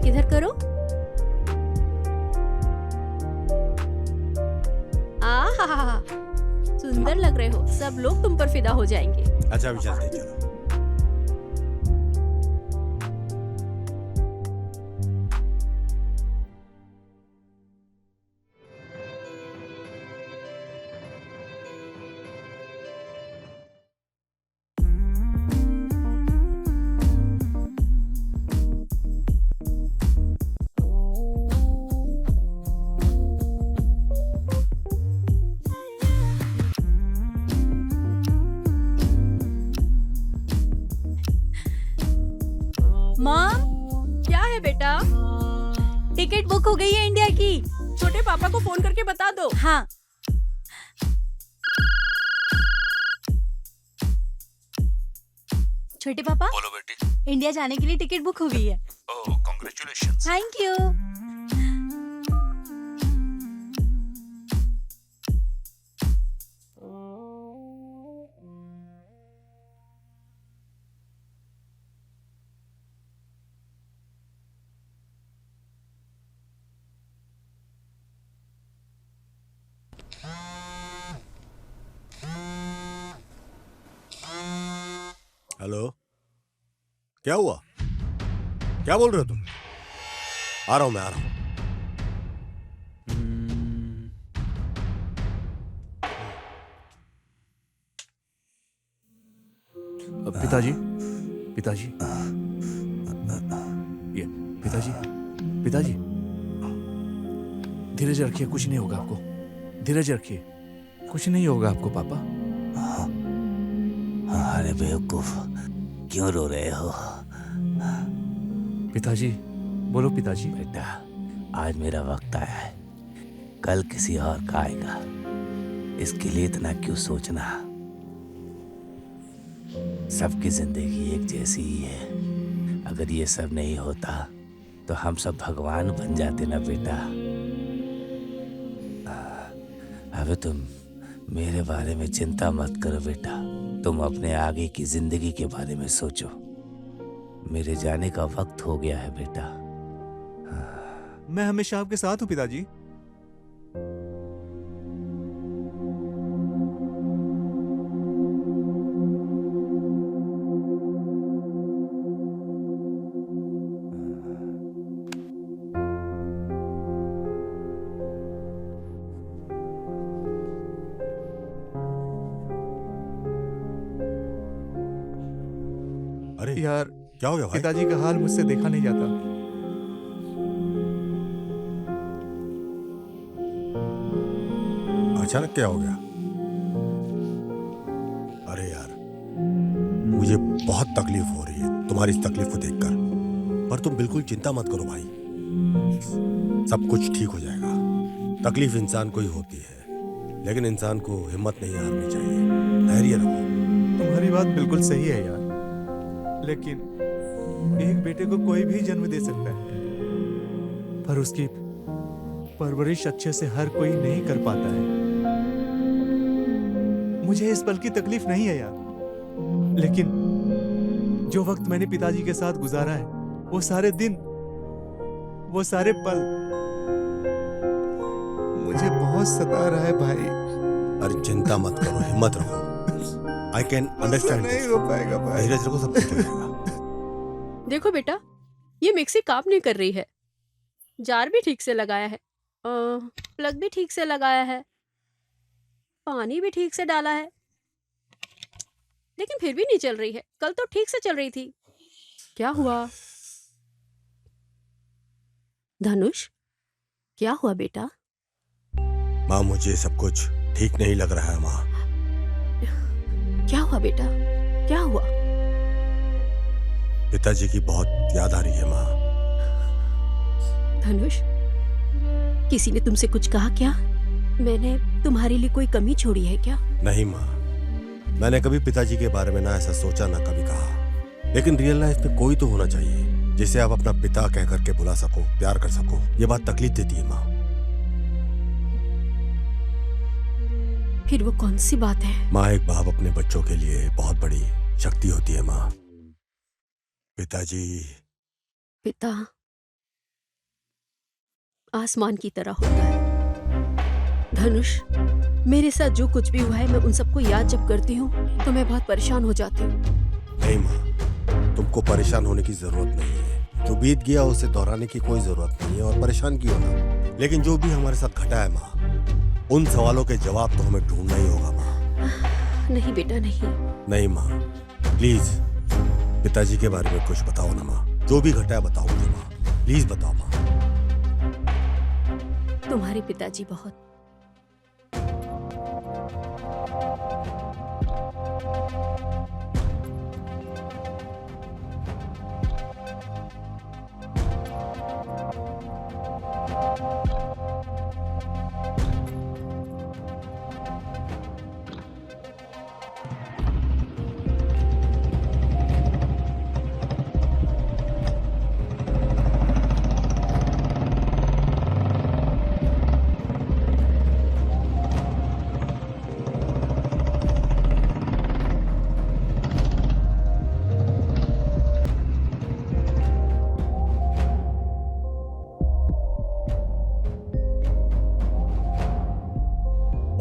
इधर करो। आहा, सुंदर लग रहे हो। सब लोग तुम पर फिदा हो जाएंगे। अच्छा अभी चलते हैं, चलो। मॉम, क्या है बेटा? टिकट बुक हो गई है इंडिया की। छोटे पापा को फोन करके बता दो। हाँ। छोटे पापा, बोलो बेटी। इंडिया जाने के लिए टिकट बुक हो गई है। ओह, कांग्रेचुलेशंस। Thank you. हेलो, क्या हुआ? क्या बोल रहे हो तुम? आ रहा हूं, मैं आ रहा हूं। पिताजी, पिताजी, ये पिताजी, पिताजी, धीरज रखिए, कुछ नहीं होगा आपको। धीरज रखिए, कुछ नहीं होगा आपको पापा। अरे बेवकूफ, क्यों रो रहे हो? पिताजी, बोलो पिताजी। बेटा, आज मेरा वक्त आया है, कल किसी और का आएगा। इसके लिए इतना क्यों सोचना? सबकी जिंदगी एक जैसी ही है। अगर ये सब नहीं होता तो हम सब भगवान बन जाते ना बेटा। अबे तुम मेरे बारे में चिंता मत करो बेटा, तुम अपने आगे की जिंदगी के बारे में सोचो। मेरे जाने का वक्त हो गया है बेटा। मैं हमेशा आपके साथ हूँ पिताजी। अरे यार, क्या हो गया भाई? पिताजी का हाल मुझसे देखा नहीं जाता। अचानक क्या हो गया? अरे यार, मुझे बहुत तकलीफ हो रही है तुम्हारी इस तकलीफ को देखकर, पर तुम बिल्कुल चिंता मत करो भाई, सब कुछ ठीक हो जाएगा। तकलीफ इंसान को ही होती है, लेकिन इंसान को हिम्मत नहीं हारनी चाहिए, धैर्य रखो। तुम्हारी बात बिल्कुल सही है यार, लेकिन एक बेटे को कोई भी जन्म दे सकता है, पर उसकी परवरिश अच्छे से हर कोई नहीं कर पाता है। मुझे इस पल की तकलीफ नहीं है यार, लेकिन जो वक्त मैंने पिताजी के साथ गुजारा है, वो सारे दिन, वो सारे पल मुझे बहुत सता रहा है भाई। अरे चिंता मत करो, हिम्मत रखो। I can understand. नहीं हो पाएगा भाई। धीरज रखो, सब कुछ हो जाएगा। देखो बेटा, ये मिक्सी काम नहीं कर रही है। जार भी ठीक से लगाया है, प्लग भी ठीक से लगाया है, पानी भी ठीक से डाला है, लेकिन फिर भी नहीं चल रही है। कल तो ठीक से चल रही थी। क्या हुआ? धनुष, क्या हुआ बेटा? माँ, मुझे सब कुछ ठीक नहीं लग रहा है माँ। क्या हुआ बेटा? क्या हुआ? पिताजी की बहुत याद आ रही है माँ। धनुष, किसी ने तुमसे कुछ कहा क्या? मैंने तुम्हारे लिए कोई कमी छोड़ी है क्या? नहीं माँ, मैंने कभी पिताजी के बारे में ना ऐसा सोचा ना कभी कहा, लेकिन रियल लाइफ में कोई तो होना चाहिए जिसे आप अपना पिता कह करके बुला सको, प्यार कर सको। ये बात तकलीफ देती है माँ। फिर वो कौन सी बात है? माँ, एक बाप अपने बच्चों के लिए बहुत बड़ी शक्ति होती है माँ। पिताजी पिता आसमान की तरह होता है। धनुष, मेरे साथ जो कुछ भी हुआ है, मैं उन सबको याद जब करती हूँ तो मैं बहुत परेशान हो जाती हूँ। नहीं माँ, तुमको परेशान होने की जरूरत नहीं है। जो बीत गया उसे दोहराने की कोई जरूरत नहीं है, और परेशान क्यों ना। लेकिन जो भी हमारे साथ घटा है माँ, उन सवालों के जवाब तो हमें ढूंढना ही होगा माँ। नहीं बेटा, नहीं। नहीं माँ, प्लीज पिताजी के बारे में कुछ बताओ ना माँ। जो भी घटा है बताओ मुझे माँ, प्लीज बताओ माँ। तुम्हारे पिताजी बहुत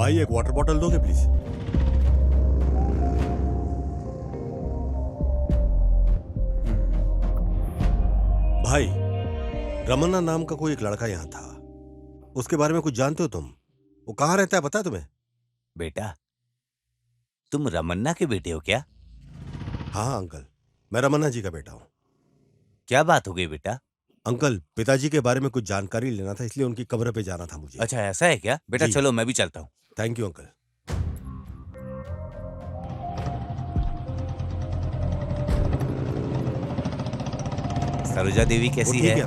भाई, एक वाटर बॉटल दोगे प्लीज? भाई, रमन्ना नाम का कोई एक लड़का यहाँ था, उसके बारे में कुछ जानते हो तुम? वो कहाँ रहता है, पता है तुम्हें? बेटा, तुम रमन्ना के बेटे हो क्या? हाँ अंकल, मैं रमन्ना जी का बेटा हूँ। क्या बात हो गई बेटा? अंकल, पिताजी के बारे में कुछ जानकारी लेना था, इसलिए उनकी कब्र पे जाना था मुझे। अच्छा, ऐसा है क्या? बेटा जी। चलो, मैं भी चलता हूँ। Thank you uncle. Saroja Devi वो कैसी ठीक है?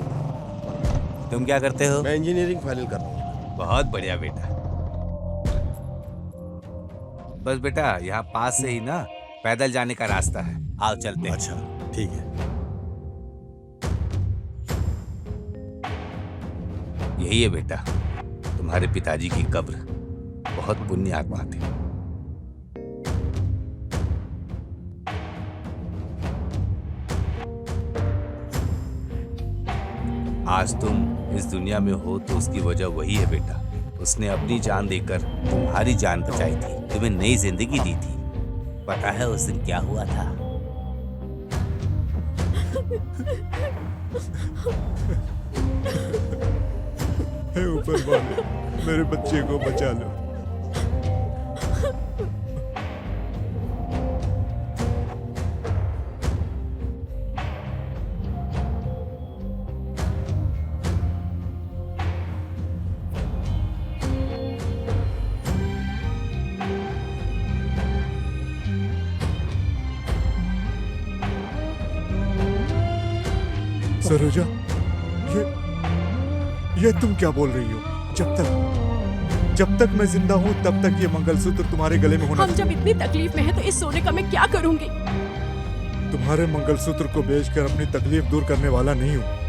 तुम क्या करते हो? मैं इंजीनियरिंग फाइनल कर रहा हूँ। बहुत बढ़िया बेटा। बस बेटा, यहाँ पास से ही ना पैदल जाने का रास्ता है, आओ चलते हैं। अच्छा ठीक है। यही है बेटा तुम्हारे पिताजी की कब्र, बहुत पुण्य आत्मा थे। आज तुम इस दुनिया में हो तो उसकी वजह वही है बेटा। उसने अपनी जान देकर तुम्हारी जान बचाई थी, तुम्हें नई जिंदगी दी थी। पता है उस दिन क्या हुआ था? हे ऊपर वाले, मेरे बच्चे को बचा लो। सरोजा, ये तुम क्या बोल रही हो? जब तक मैं जिंदा हूँ तब तक ये मंगलसूत्र तुम्हारे गले में होना। हम जब इतनी तकलीफ में हैं तो इस सोने का मैं क्या करूंगी? तुम्हारे मंगलसूत्र को बेचकर अपनी तकलीफ दूर करने वाला नहीं हूँ।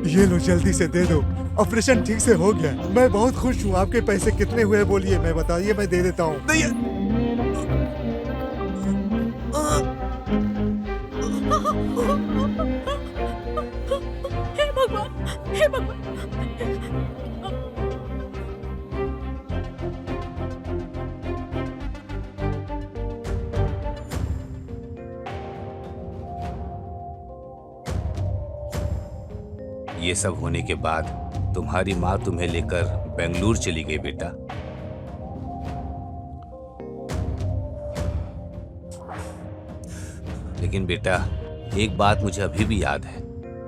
ये लो, जल्दी से दे दो। ऑपरेशन ठीक से हो गया। मैं बहुत खुश हूँ। आपके पैसे कितने हुए बोलिए, मैं बताइए, मैं दे देता हूँ। हे भगवान, हे भगवान। ये सब होने के बाद तुम्हारी माँ तुम्हें लेकर बेंगलुरु चली गई बेटा। लेकिन बेटा एक बात मुझे अभी भी याद है,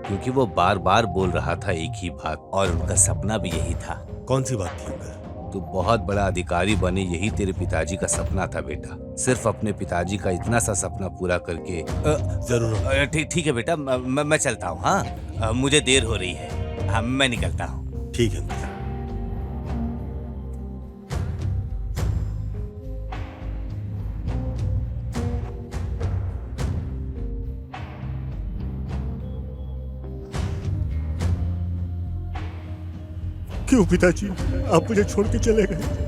क्योंकि वो बार बार बोल रहा था एक ही बात, और उनका सपना भी यही था। कौन सी बात थी उनका? तू बहुत बड़ा अधिकारी बने, यही तेरे पिताजी का सपना था बेटा। सिर्फ अपने पिताजी का इतना सा सपना पूरा करके जरूर। ठीक है बेटा, मैं चलता हूँ। हाँ, मुझे देर हो रही है। हाँ, मैं निकलता हूँ। ठीक है अंकल। क्यों पिताजी आप मुझे छोड़ के चले गए?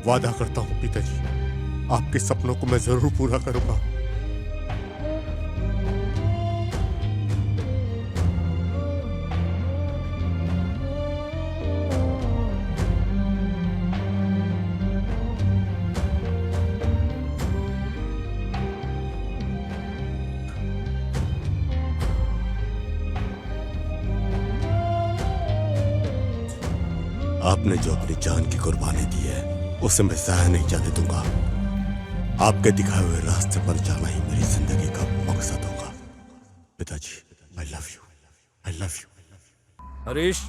वादा करता हूं पिताजी, आपके सपनों को मैं जरूर पूरा करूंगा। आपने जो अपनी जान की कुर्बानी दी है उसे मैं ज़ाया नहीं जाने दूंगा। आपके दिखाए हुए रास्ते पर जाना ही मेरी जिंदगी का मकसद होगा। पिताजी, I love you, I love you. Harish,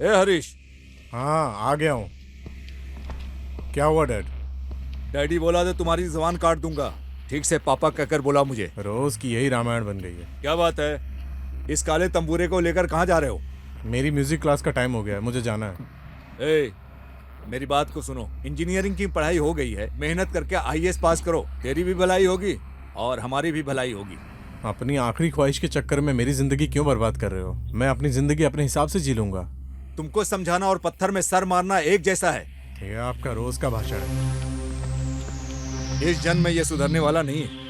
ए हरीश। हाँ, आ गया हूँ। क्या हुआ डैड? डैडी बोला तो तुम्हारी जबान काट दूंगा। ठीक से पापा कहकर बोला मुझे। रोज की यही रामायण बन गई है। क्या बात है? इस काले तंबूरे को लेकर कहाँ जा रहे हो? मेरी म्यूजिक क्लास का टाइम हो गया है, मुझे जाना है। ए, मेरी बात को सुनो। इंजीनियरिंग की पढ़ाई हो गई है, मेहनत करके आईएएस पास करो। तेरी भी भलाई होगी और हमारी भी भलाई होगी। अपनी आखिरी ख्वाहिश के चक्कर में मेरी जिंदगी क्यों बर्बाद कर रहे हो? मैं अपनी जिंदगी अपने हिसाब से जी लूंगा। तुमको समझाना और पत्थर में सर मारना एक जैसा है। ये आपका रोज का भाषण है। इस जन्म में ये सुधरने वाला नहीं है।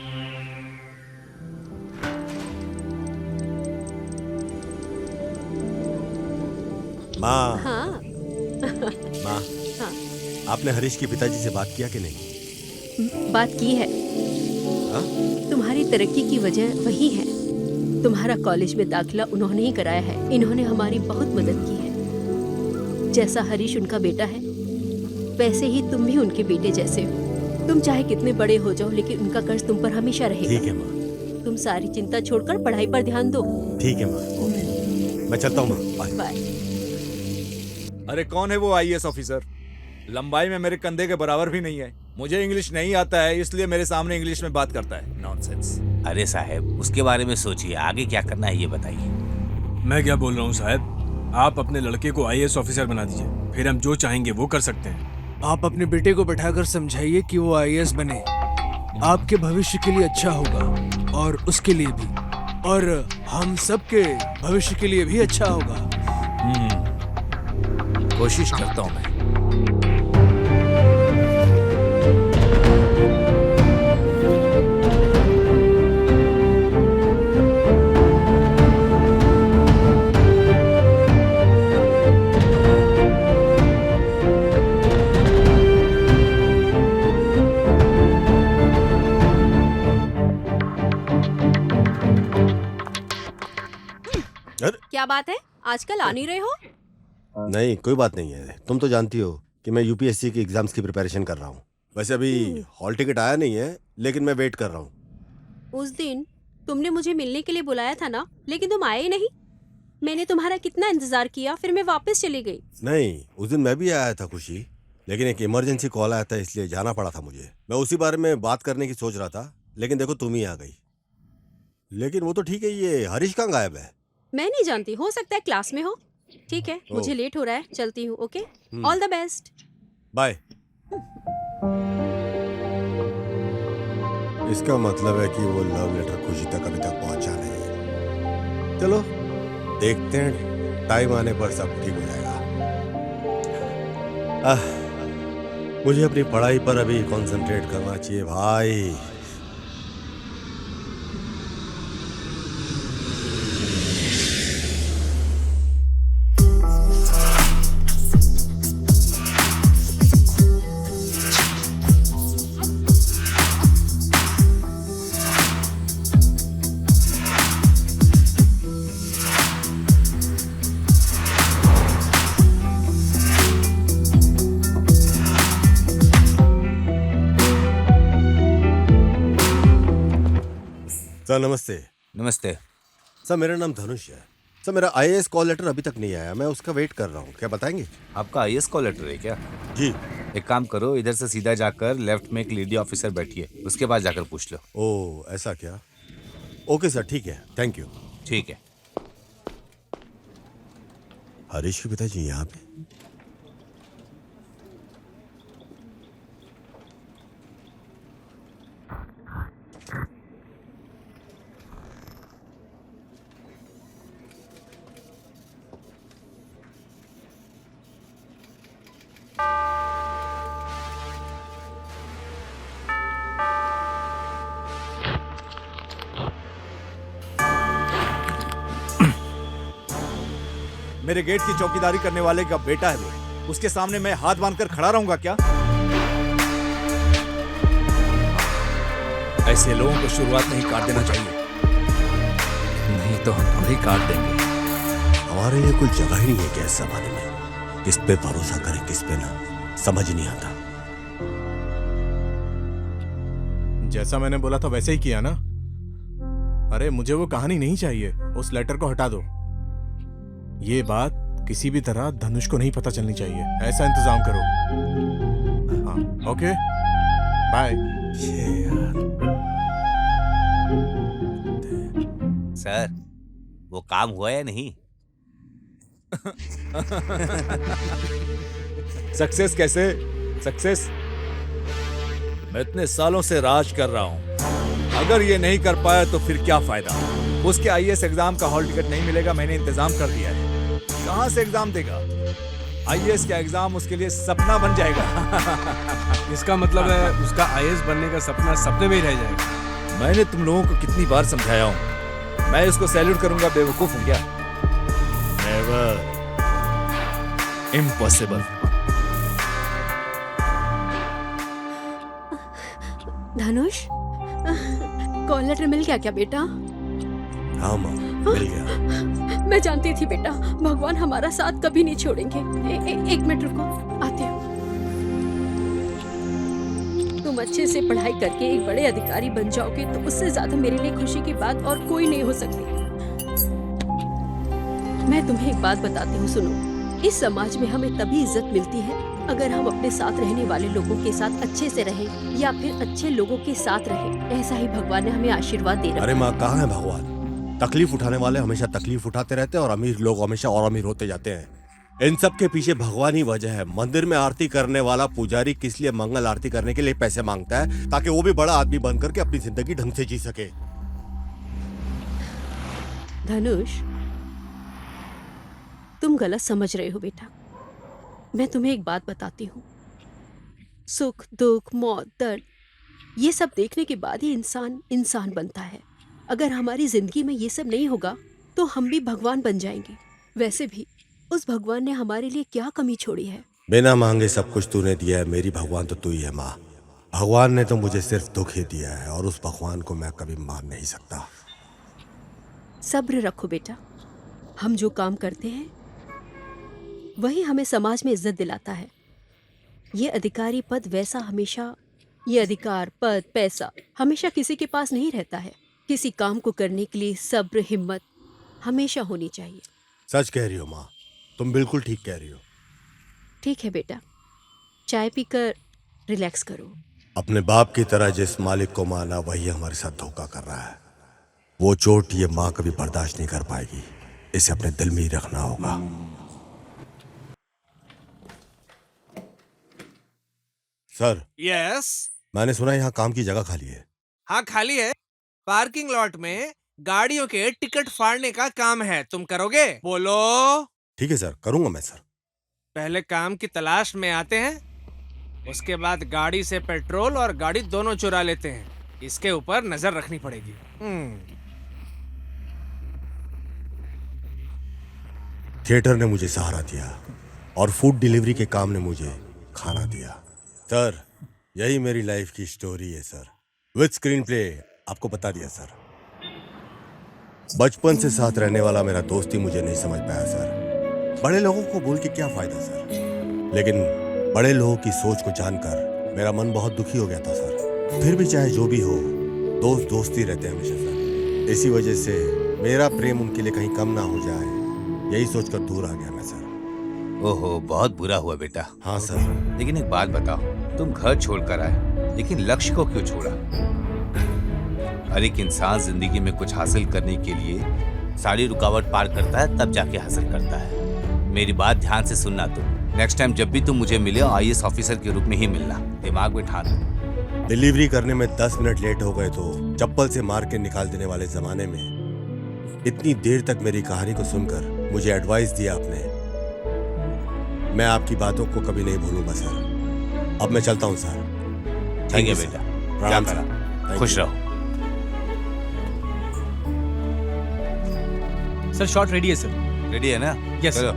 माँ, हाँ माँ, हाँ, आपने हरीश के पिताजी से बात किया कि नहीं? बात की है। हाँ? तुम्हारी तरक्की की वजह वही है। तुम्हारा कॉलेज में दाखिला उन्होंने ही कराया है। इन्होंने हमारी बहुत मदद की है। जैसा हरीश उनका बेटा है, वैसे ही तुम भी उनके बेटे जैसे हो। तुम चाहे कितने बड़े हो जाओ, लेकिन उनका कर्ज तुम पर हमेशा रहेगा। ठीक है माँ। तुम सारी चिंता छोड़कर पढ़ाई पर ध्यान दो। ठीक है माँ, ओके। मैं चलता हूँ माँ, बाय। बाय। अरे कौन है वो आईएएस ऑफिसर? लंबाई में मेरे कंधे के बराबर भी नहीं है। मुझे इंग्लिश नहीं आता है, इसलिए मेरे सामने इंग्लिश में बात करता है। नॉनसेंस। अरे साहब, उसके बारे में सोचिए, आगे क्या करना है ये बताइए। मैं क्या बोल रहा हूँ साहब, आप अपने लड़के को आईएएस ऑफिसर बना दीजिए, फिर हम जो चाहेंगे वो कर सकते हैं। आप अपने बेटे को बैठाकर समझाइए कि वो आईएएस बने। आपके भविष्य के लिए अच्छा होगा और उसके लिए भी, और हम सबके भविष्य के लिए भी अच्छा होगा। कोशिश करता हूँ मैं। क्या बात है, आजकल आ नहीं रहे हो? नहीं, कोई बात नहीं है। तुम तो जानती हो कि मैं यूपीएससी की एग्जाम्स की प्रिपरेशन कर रहा हूँ। वैसे अभी हॉल टिकट आया नहीं है, लेकिन मैं वेट कर रहा हूँ। उस दिन तुमने मुझे मिलने के लिए बुलाया था ना, लेकिन तुम आए ही नहीं। मैंने तुम्हारा कितना इंतजार किया, फिर मैं वापस चली गई। नहीं, उस दिन मैं भी आया था खुशी, लेकिन एक इमरजेंसी कॉल आया था, इसलिए जाना पड़ा था मुझे। मैं उसी बारे में बात करने की सोच रहा था, लेकिन देखो तुम ही आ गई। लेकिन वो तो ठीक है, ये हरीश कहाँ गायब है? मैं नहीं जानती, हो सकता है क्लास में हो। ठीक है, मुझे लेट हो रहा है, चलती हूँ। Okay, all the best. Bye. इसका मतलब है कि वो लव लेटर खुशी तक अभी तक पहुंचा नहीं। चलो देखते हैं, टाइम आने पर सब ठीक हो जाएगा। मुझे अपनी पढ़ाई पर अभी कंसंट्रेट करना चाहिए भाई। सर नमस्ते। नमस्ते। सर मेरा नाम धनुष है। सर मेरा आईएएस कॉल लेटर अभी तक नहीं आया, मैं उसका वेट कर रहा हूँ, क्या बताएंगे? आपका आईएएस कॉल लेटर है क्या? जी। एक काम करो, इधर से सीधा जाकर लेफ्ट में एक लेडी ऑफिसर बैठी है, उसके पास जाकर पूछ लो। ओह ऐसा क्या? ओके सर, ठीक है, थैंक यू। ठीक है। हरीश के पिताजी यहाँ पे? मेरे गेट की चौकीदारी करने वाले का बेटा है वो, उसके सामने मैं हाथ बांधकर खड़ा रहूंगा क्या? ऐसे लोगों को शुरुआत में ही काट देना चाहिए, नहीं तो हम तुम्हें काट देंगे। हमारे लिए कोई जगह ही नहीं है क्या इस जमाने में? किस पे भरोसा करें किस पे ना, समझ नहीं आता। जैसा मैंने बोला था वैसे ही किया ना। अरे मुझे वो कहानी नहीं चाहिए, उस लेटर को हटा दो। ये बात किसी भी तरह धनुष को नहीं पता चलनी चाहिए, ऐसा इंतजाम करो। हाँ ओके बाय। सर वो काम हुआ या नहीं? सक्सेस कैसे? सक्सेस? मैं इतने सालों से राज कर रहा हूं, अगर ये नहीं कर पाया तो फिर क्या फायदा? उसके आईएएस एग्जाम का हॉल टिकट नहीं मिलेगा, मैंने इंतजाम कर दिया है। कहां से एग्जाम देगा? आईएएस का एग्जाम उसके लिए सपना बन जाएगा। इसका मतलब है उसका आईएएस बनने का सपना सपने में ही रह जाएगा। मैंने तुम लोगों को कितनी बार समझाया हूं, मैं इसको सैल्यूट करूंगा, बेवकूफ हूं क्या? Never, impossible. Dhanush, call letter मिल गया क्या बेटा? हाँ माँ, मिल गया। मैं जानती थी बेटा, भगवान हमारा साथ कभी नहीं छोड़ेंगे। एक मिनट रुको, आती हूँ। तुम अच्छे से पढ़ाई करके एक बड़े अधिकारी बन जाओगे तो उससे ज्यादा मेरे लिए खुशी की बात और कोई नहीं हो सकती। मैं तुम्हें एक बात बताती हूँ, सुनो। इस समाज में हमें तभी इज्जत मिलती है अगर हम अपने साथ रहने वाले लोगों के साथ अच्छे से रहें या फिर अच्छे लोगों के साथ रहें। ऐसा ही भगवान ने हमें आशीर्वाद दे रखा है। अरे माँ, कहाँ है भगवान? तकलीफ उठाने वाले हमेशा तकलीफ उठाते रहते हैं और अमीर लोग हमेशा और अमीर होते जाते हैं। इन सब के पीछे भगवान ही वजह है। मंदिर में आरती करने वाला पुजारी किस लिए मंगल आरती करने के लिए पैसे मांगता है? ताकि वो भी बड़ा आदमी बनकर के अपनी जिंदगी ढंग से जी सके। धनुष, तुम गलत समझ रहे हो बेटा। मैं तुम्हें एक बात बताती हूँ, सुख दुख मौत दर्द ये सब देखने के बाद ही इंसान इंसान बनता है। अगर हमारी जिंदगी में ये सब नहीं होगा तो हम भी भगवान बन जाएंगे। वैसे भी उस भगवान ने हमारे लिए क्या कमी छोड़ी है? बिना मांगे सब कुछ तूने दिया है मेरी भगवान, तो तू ही है माँ। भगवान ने तो मुझे सिर्फ दुख ही दिया है और उस भगवान को मैं कभी मान नहीं सकता। सब्र रखो बेटा। हम जो काम करते हैं वही हमें समाज में इज्जत दिलाता है। ये अधिकारी पद वैसा हमेशा, ये अधिकार पद पैसा हमेशा किसी के पास नहीं रहता है। किसी काम को करने के लिए सब्र हिम्मत हमेशा होनी चाहिए। सच कह रही हो माँ, तुम बिल्कुल ठीक कह रही हो। ठीक है बेटा, चाय पीकर रिलैक्स करो। अपने बाप की तरह जिस मालिक को माना वही हमारे साथ धोखा कर रहा है। वो चोट ये माँ कभी बर्दाश्त नहीं कर पाएगी, इसे अपने दिल में ही रखना होगा। सर। यस। मैंने सुना यहाँ काम की जगह खाली है। हाँ खाली है। पार्किंग लॉट में गाड़ियों के टिकट फाड़ने का काम है, तुम करोगे? बोलो। ठीक है सर, करूंगा मैं सर। पहले काम की तलाश में आते हैं, उसके बाद गाड़ी से पेट्रोल और गाड़ी दोनों चुरा लेते हैं। इसके ऊपर नजर रखनी पड़ेगी। थिएटर ने मुझे सहारा दिया और फूड डिलीवरी के काम ने मुझे खाना दिया। सर, यही मेरी लाइफ की स्टोरी है सर, विद स्क्रीन प्ले। आपको बता दिया सर। बचपन से साथ रहने वाला मेरा दोस्त ही मुझे नहीं समझ पाया सर। बड़े लोगों को बोल के क्या फायदा सर। लेकिन बड़े लोगों की सोच को जानकर मेरा मन बहुत दुखी हो गया था सर। फिर भी चाहे जो भी हो, दोस्त दोस्त ही रहते हैं हमेशा सर। इसी वजह से मेरा प्रेम उनके लिए कहीं कम ना हो जाए, यही सोचकर दूर आ गया मैं सर। ओहो, बहुत बुरा हुआ बेटा। हाँ सर। लेकिन एक बात बताओ, तुम घर छोड़कर आए, लेकिन लक्ष्य को क्यों छोड़ा? हर एक इंसान जिंदगी में कुछ हासिल करने के लिए सारी रुकावट पार करता है, तब जाके हासिल करता है। मेरी बात ध्यान से सुनना तुम। नेक्स्ट टाइम जब भी तुम मुझे मिले, IAS ऑफिसर के रूप में ही मिलना, दिमाग में ठान लो। डिलीवरी करने में 10 मिनट लेट हो गए तो चप्पल से मार के निकाल देने वाले जमाने में इतनी देर तक मेरी कहानी को सुनकर मुझे एडवाइस दिया आपने। मैं आपकी बातों को कभी नहीं भूलूंगा सर। अब मैं चलता हूँ सर। ठीक है बेटा, प्रणाम क्या सर। करा, Thank खुश you. रहो। सर शॉट रेडी है सर। रेडी है ना? Yes. चलो।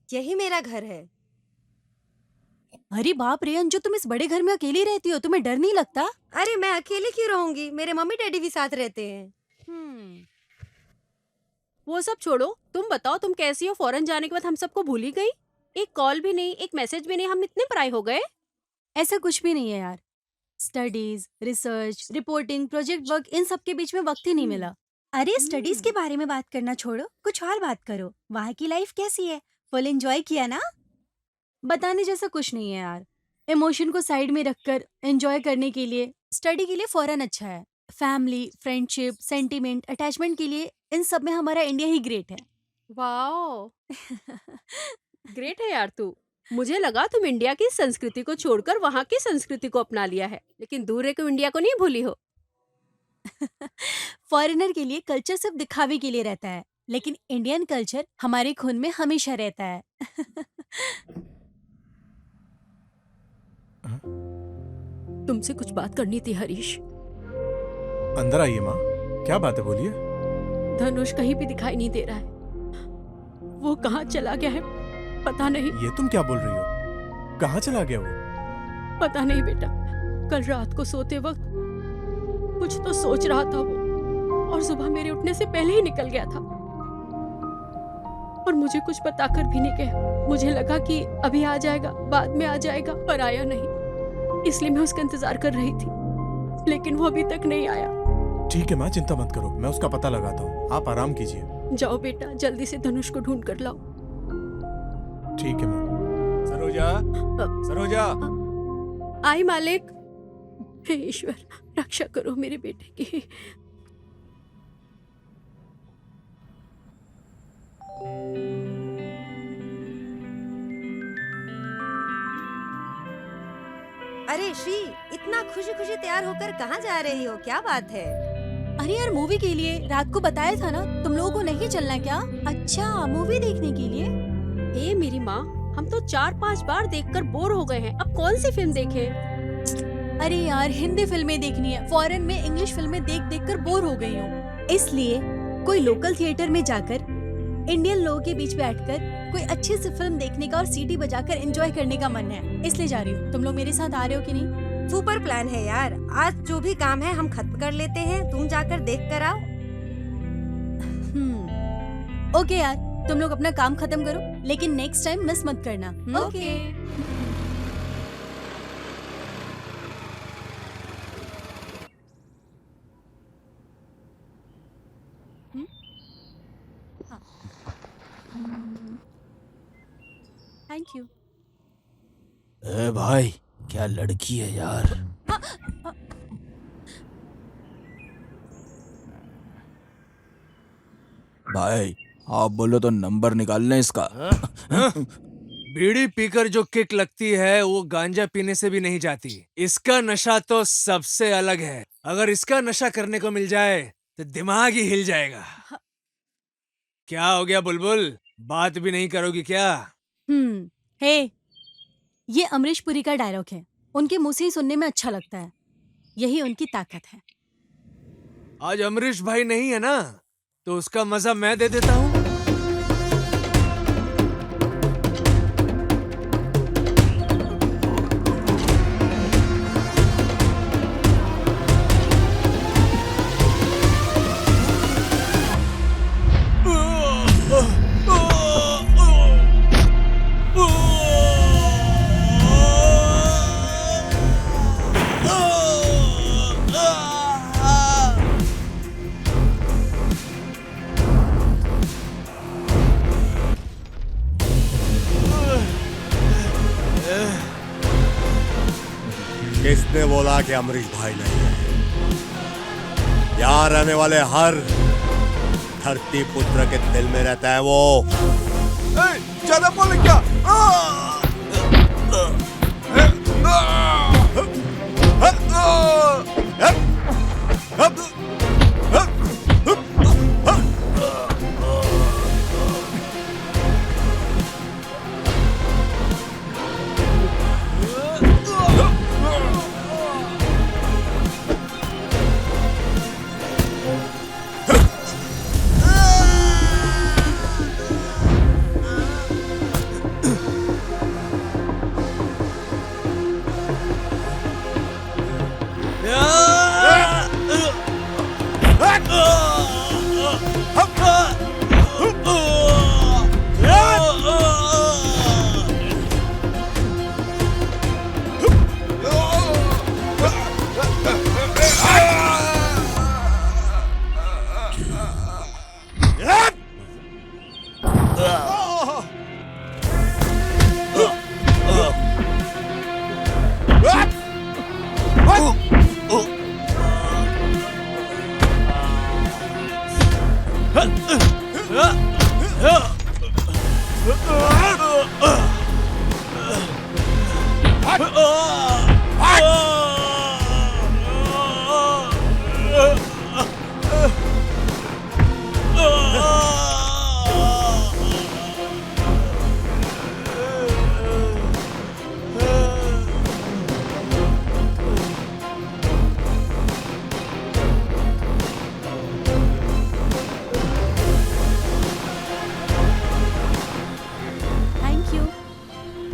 यही मेरा घर है। अरे बाप रे अंजू, तुम इस बड़े घर में अकेली रहती हो, तुम्हें डर नहीं लगता? अरे मैं अकेले क्यों रहूंगी, मेरे मम्मी डैडी भी साथ रहते हैं। वो सब छोड़ो, तुम बताओ तुम कैसी हो? फॉरेन जाने के बाद हम सबको भूल ही गई। एक कॉल भी नहीं, एक मैसेज भी नहीं, हम इतने पराए हो गए। ऐसा कुछ भी नहीं है यार। Studies, research, reporting, project work, इन सब के बीच में वक्त ही नहीं मिला। अरे स्टडीज के बारे में बात करना छोड़ो, कुछ और बात करो। वहाँ की लाइफ कैसी है? फुल एंजॉय किया ना? बताने जैसा कुछ नहीं है यार। इमोशन को साइड में रखकर एंजॉय करने के लिए, स्टडी के लिए फॉरेन अच्छा है। फैमिली, फ्रेंडशिप, सेंटीमेंट, अटैचमेंट के लिए इन सब में हमारा इंडिया ही ग्रेट है। वाओ, ग्रेट है यार तू। मुझे लगा तुम इंडिया की संस्कृति को छोड़कर वहाँ की संस्कृति को अपना लिया है, लेकिन दूर रहकर इंडिया को नहीं भूली हो। फॉरेनर के लिए कल्चर सिर्फ दिखावे के लिए रहता है, लेकिन इंडियन कल्चर हमारे खून में हमेशा रहता है। तुमसे कुछ बात करनी थी हरीश। अंदर आइए माँ, क्या बात है, बोलिए। धनुष कहीं भी दिखाई नहीं दे रहा है। वो कहाँ चला गया है पता नहीं। ये तुम क्या बोल रही हो? कहाँ चला गया वो? पता नहीं बेटा, कल रात को सोते वक्त कुछ तो सोच रहा था वो, और सुबह मेरे उठने से पहले ही निकल गया था, और मुझे कुछ बताकर भी नहीं गया। मुझे लगा कि अभी आ जाएगा, बाद में आ जाएगा, पर आया नहीं। इसलिए मैं उसका इंतजार कर रही थी, लेकिन वो अभी तक नहीं आया। ठीक है माँ, चिंता मत करो, मैं उसका पता लगाता हूँ, आप आराम कीजिए। जाओ बेटा, जल्दी से धनुष को ढूंढ कर लाओ। ठीक है माँ। सरोजा, सरोजा। आई मालिक। हे ईश्वर, रक्षा करो मेरे बेटे की। अरे श्री, इतना खुशी खुशी तैयार होकर कहाँ जा रही हो? क्या बात है? अरे यार मूवी के लिए रात को बताया था ना, तुम लोगों को नहीं चलना क्या? अच्छा, मूवी देखने के लिए? ए मेरी माँ, हम तो 4-5 बार देखकर बोर हो गए हैं, अब कौन सी फिल्म देखें? अरे यार हिंदी फिल्में देखनी है, फॉरेन में इंग्लिश फिल्में देख देख कर बोर हो गई हूँ। इसलिए कोई लोकल थिएटर में जाकर इंडियन लोगों के बीच बैठकर कोई अच्छी सी फिल्म देखने का और सीटी बजाकर एंजॉय करने का मन है, इसलिए जा रही हूँ। तुम लोग मेरे साथ आ रहे हो कि नहीं? सुपर प्लान है यार। आज जो भी काम है हम खत्म कर लेते हैं, तुम जाकर देख कर आओ। ओके यार, तुम लोग अपना काम खत्म करो, लेकिन नेक्स्ट टाइम मिस मत करना। ओके। Thank you. ए भाई, क्या लड़की है यार। भाई आप बोलो तो नंबर निकाल लें इसका। बीड़ी पीकर जो किक लगती है वो गांजा पीने से भी नहीं जाती। इसका नशा तो सबसे अलग है। अगर इसका नशा करने को मिल जाए तो दिमाग ही हिल जाएगा। क्या हो गया बुलबुल, बात भी नहीं करोगी क्या? हे, ये अमरीश पुरी का डायलॉग है। उनके मुंह से ही सुनने में अच्छा लगता है। यही उनकी ताकत है। आज अमरीश भाई नहीं है ना, तो उसका मजा मैं दे देता हूँ। किसने बोला कि अमरीश भाई नहीं है? यहाँ रहने वाले हर धरती पुत्र के दिल में रहता है वो। ज्यादा बोले क्या?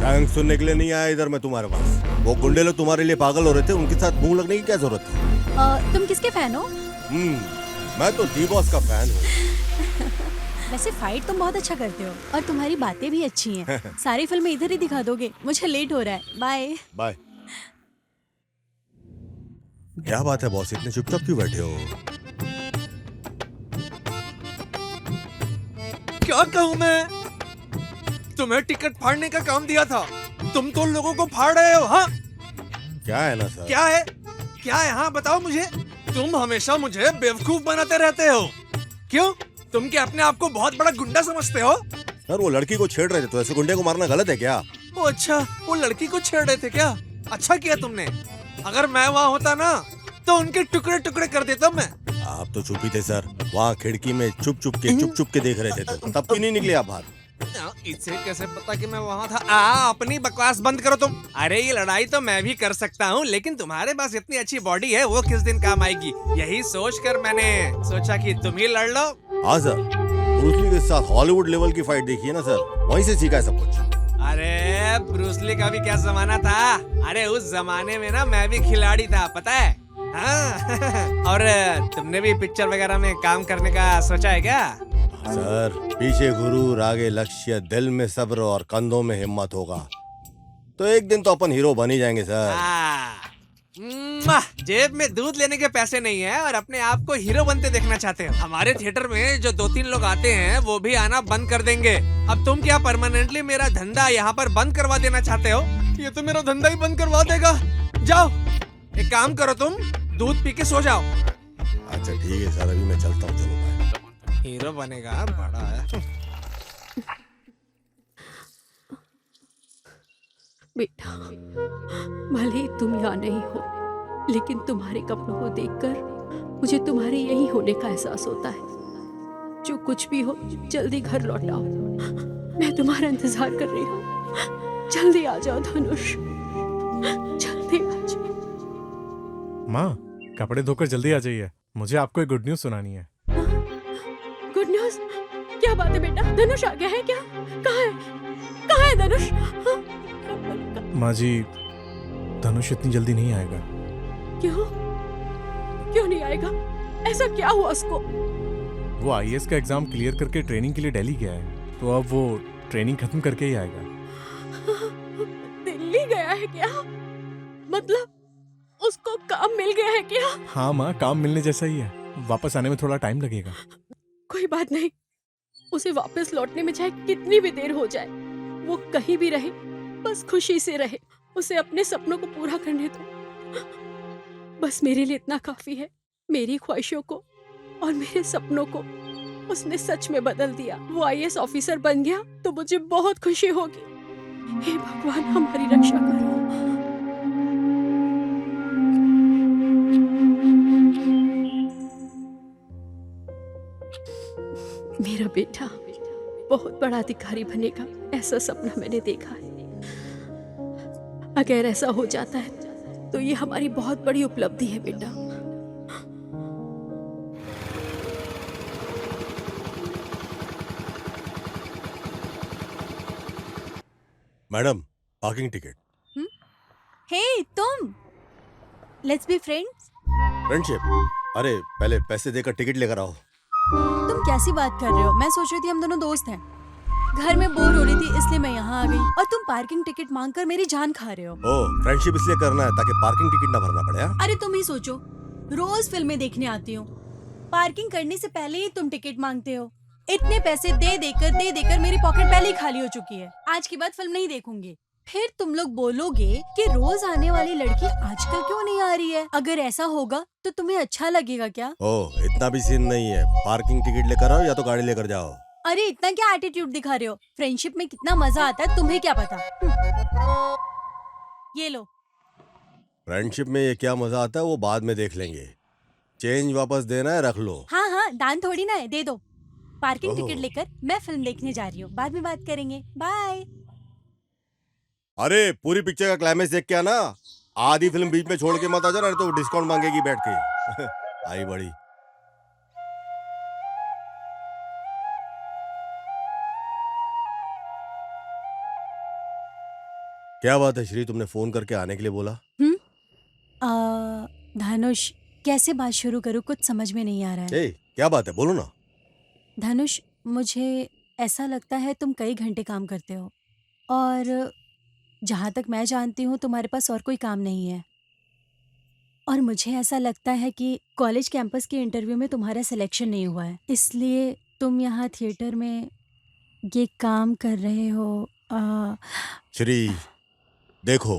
थैंक्स सुनने के लिए नहीं आया इधर मैं तुम्हारे पास। वो गुंडे लोग तुम्हारे लिए पागल हो रहे थे, उनके साथ मुंह लगने की क्या जरूरत थी? तुम किसके फैन हो? मैं तो दी बॉस का फैन हूँ। वैसे फाइट तुम बहुत अच्छा करते हो और तुम्हारी बातें भी अच्छी हैं। सारी फिल्में इधर ही दिखा दोगे? मुझे लेट हो रहा है। Bye bye. क्या बात है बॉस, इतने चुपचाप क्यों बैठे हो? क्या कहूँ मैं? तुम्हें टिकट फाड़ने का काम दिया था, तुम तो लोगों को फाड़ रहे हो। हाँ क्या है ना सर? क्या है? क्या है? हाँ बताओ मुझे। तुम हमेशा मुझे बेवकूफ बनाते रहते हो। क्यों? तुम क्या अपने आप को बहुत बड़ा गुंडा समझते हो? सर वो लड़की को छेड़ रहे थे, तो ऐसे गुंडे को मारना गलत है क्या? ओ अच्छा, वो लड़की को छेड़ रहे थे क्या? अच्छा किया तुमने। अगर मैं वहाँ होता ना तो उनके टुकड़े टुकड़े कर देता मैं। आप तो चुप ही थे सर, वहाँ खिड़की में चुप चुप के देख रहे थे, तो तब क्यों नहीं निकले आप बाहर? इसे कैसे पता कि मैं वहाँ था? अपनी बकवास बंद करो तुम। अरे ये लड़ाई तो मैं भी कर सकता हूँ, लेकिन तुम्हारे पास इतनी अच्छी बॉडी है, वो किस दिन काम आएगी? यही सोचकर मैंने सोचा कि तुम ही लड़ लो। हाँ सर, ब्रूस ली के साथ हॉलीवुड लेवल की फाइट देखी है ना सर, वहीं से सीखा है सब कुछ। अरे ब्रूस ली का भी क्या जमाना था? अरे उस जमाने में ना मैं भी खिलाड़ी था, पता है? हाँ। और तुमने भी पिक्चर वगैरह में काम करने का सोचा है क्या? सर पीछे गुरूर, आगे लक्ष्य, दिल में सब्र और कंधों में हिम्मत होगा तो एक दिन तो अपन हीरो बन ही जाएंगे सर। जेब में दूध लेने के पैसे नहीं है और अपने आप को हीरो बनते देखना चाहते हो। हमारे थिएटर में जो 2-3 लोग आते हैं वो भी आना बंद कर देंगे। अब तुम क्या परमानेंटली मेरा धंधा यहाँ पर बंद करवा देना चाहते हो? ये तो मेरा धंधा ही बंद करवा देगा। जाओ एक काम करो, तुम दूध पी के सो जाओ। अच्छा ठीक है सर, अभी मैं चलता हूँ, चलो बाय। हीरो बनेगा, बड़ा है। बेटा, भले ही तुम यहाँ नहीं हो, लेकिन तुम्हारे कपड़ों को देखकर मुझे तुम्हारे यही होने का एहसास होता है। जो कुछ भी हो जल्दी घर लौट आओ, मैं तुम्हारा इंतजार कर रही हूँ। जल्दी आ जाओ धनुष, जल्दी आ जाओ। माँ, कपड़े धोकर जल्दी आ जाइए, मुझे आपको एक गुड न्यूज सुनानी है। Good news? क्या बात है बेटा? धनुष आ गया है क्या? कहाँ है? कहाँ है धनुष? माँ जी, धनुष इतनी जल्दी नहीं आएगा। क्यों? क्यों नहीं आएगा? ऐसा क्या हुआ उसको? वो आईएएस का एग्जाम क्लियर करके ट्रेनिंग के लिए दिल्ली गया है, तो अब वो ट्रेनिंग खत्म करके ही आएगा। दिल्ली गया है क्या? मतलब उसको काम मिल गया है क्या? हाँ माँ, काम मिलने जैसा ही है, वापस आने में थोड़ा टाइम लगेगा। कोई बात नहीं, उसे वापस लौटने में चाहे कितनी भी देर हो जाए, वो कहीं भी रहे, बस खुशी से रहे। उसे अपने सपनों को पूरा करने दो। बस मेरे लिए इतना काफी है। मेरी ख्वाहिशों को और मेरे सपनों को उसने सच में बदल दिया। वो आईएएस ऑफिसर बन गया तो मुझे बहुत खुशी होगी। हे भगवान, हमारी रक्षा करो। मेरा बेटा बहुत बड़ा अधिकारी बनेगा, ऐसा सपना मैंने देखा है। अगर ऐसा हो जाता है तो ये हमारी बहुत बड़ी उपलब्धि है बेटा। Madam, parking ticket. हे तुम, लेट्स बी फ्रेंड्स। फ्रेंडशिप? अरे पहले पैसे देकर टिकट लेकर आओ। तुम कैसी बात कर रहे हो? मैं सोच रही थी हम दोनों दोस्त हैं। घर में बोर हो रही थी इसलिए मैं यहाँ आ गई, और तुम पार्किंग टिकट मांगकर मेरी जान खा रहे हो। ओ, फ्रेंडशिप इसलिए करना है ताकि पार्किंग टिकट ना भरना पड़े। अरे तुम ही सोचो, रोज फिल्में देखने आती हो, पार्किंग करने से पहले ही तुम टिकट मांगते हो। इतने पैसे दे देकर मेरी पॉकेट पहले ही खाली हो चुकी है। आज के बाद फिल्म नहीं देखूंगी। फिर तुम लोग बोलोगे कि रोज आने वाली लड़की आजकल क्यों नहीं आ रही है। अगर ऐसा होगा तो तुम्हें अच्छा लगेगा क्या? ओह, इतना भी सीन नहीं है। पार्किंग टिकट लेकर आओ या तो गाड़ी लेकर जाओ। अरे इतना क्या एटीट्यूड दिखा रहे हो? फ्रेंडशिप में कितना मजा आता है तुम्हें क्या पता। ये लो। फ्रेंडशिप में ये क्या मजा आता है वो बाद में देख लेंगे। चेंज वापस देना है, रख लो। हाँ हाँ, दान थोड़ी ना है, दे दो। पार्किंग टिकट लेकर मैं फिल्म देखने जा रही हूँ, बाद में बात करेंगे। बाय। अरे पूरी पिक्चर का क्लाइमेक्स देख के आना, आधी फिल्म बीच में छोड़ के मत आ जाना, तो डिस्काउंट मांगेगी बैठ के। आई बड़ी। क्या बात है श्री, तुमने फोन करके आने के लिए बोला? धनुष, कैसे बात शुरू करूँ, कुछ समझ में नहीं आ रहा है। क्या बात है, बोलो ना। धनुष, मुझे ऐसा लगता है तुम कई घंटे काम करते हो, और जहाँ तक मैं जानती हूँ तुम्हारे पास और कोई काम नहीं है। और मुझे ऐसा लगता है कि कॉलेज कैंपस के इंटरव्यू में तुम्हारा सिलेक्शन नहीं हुआ है, इसलिए तुम यहाँ थिएटर में ये काम कर रहे हो। श्री देखो,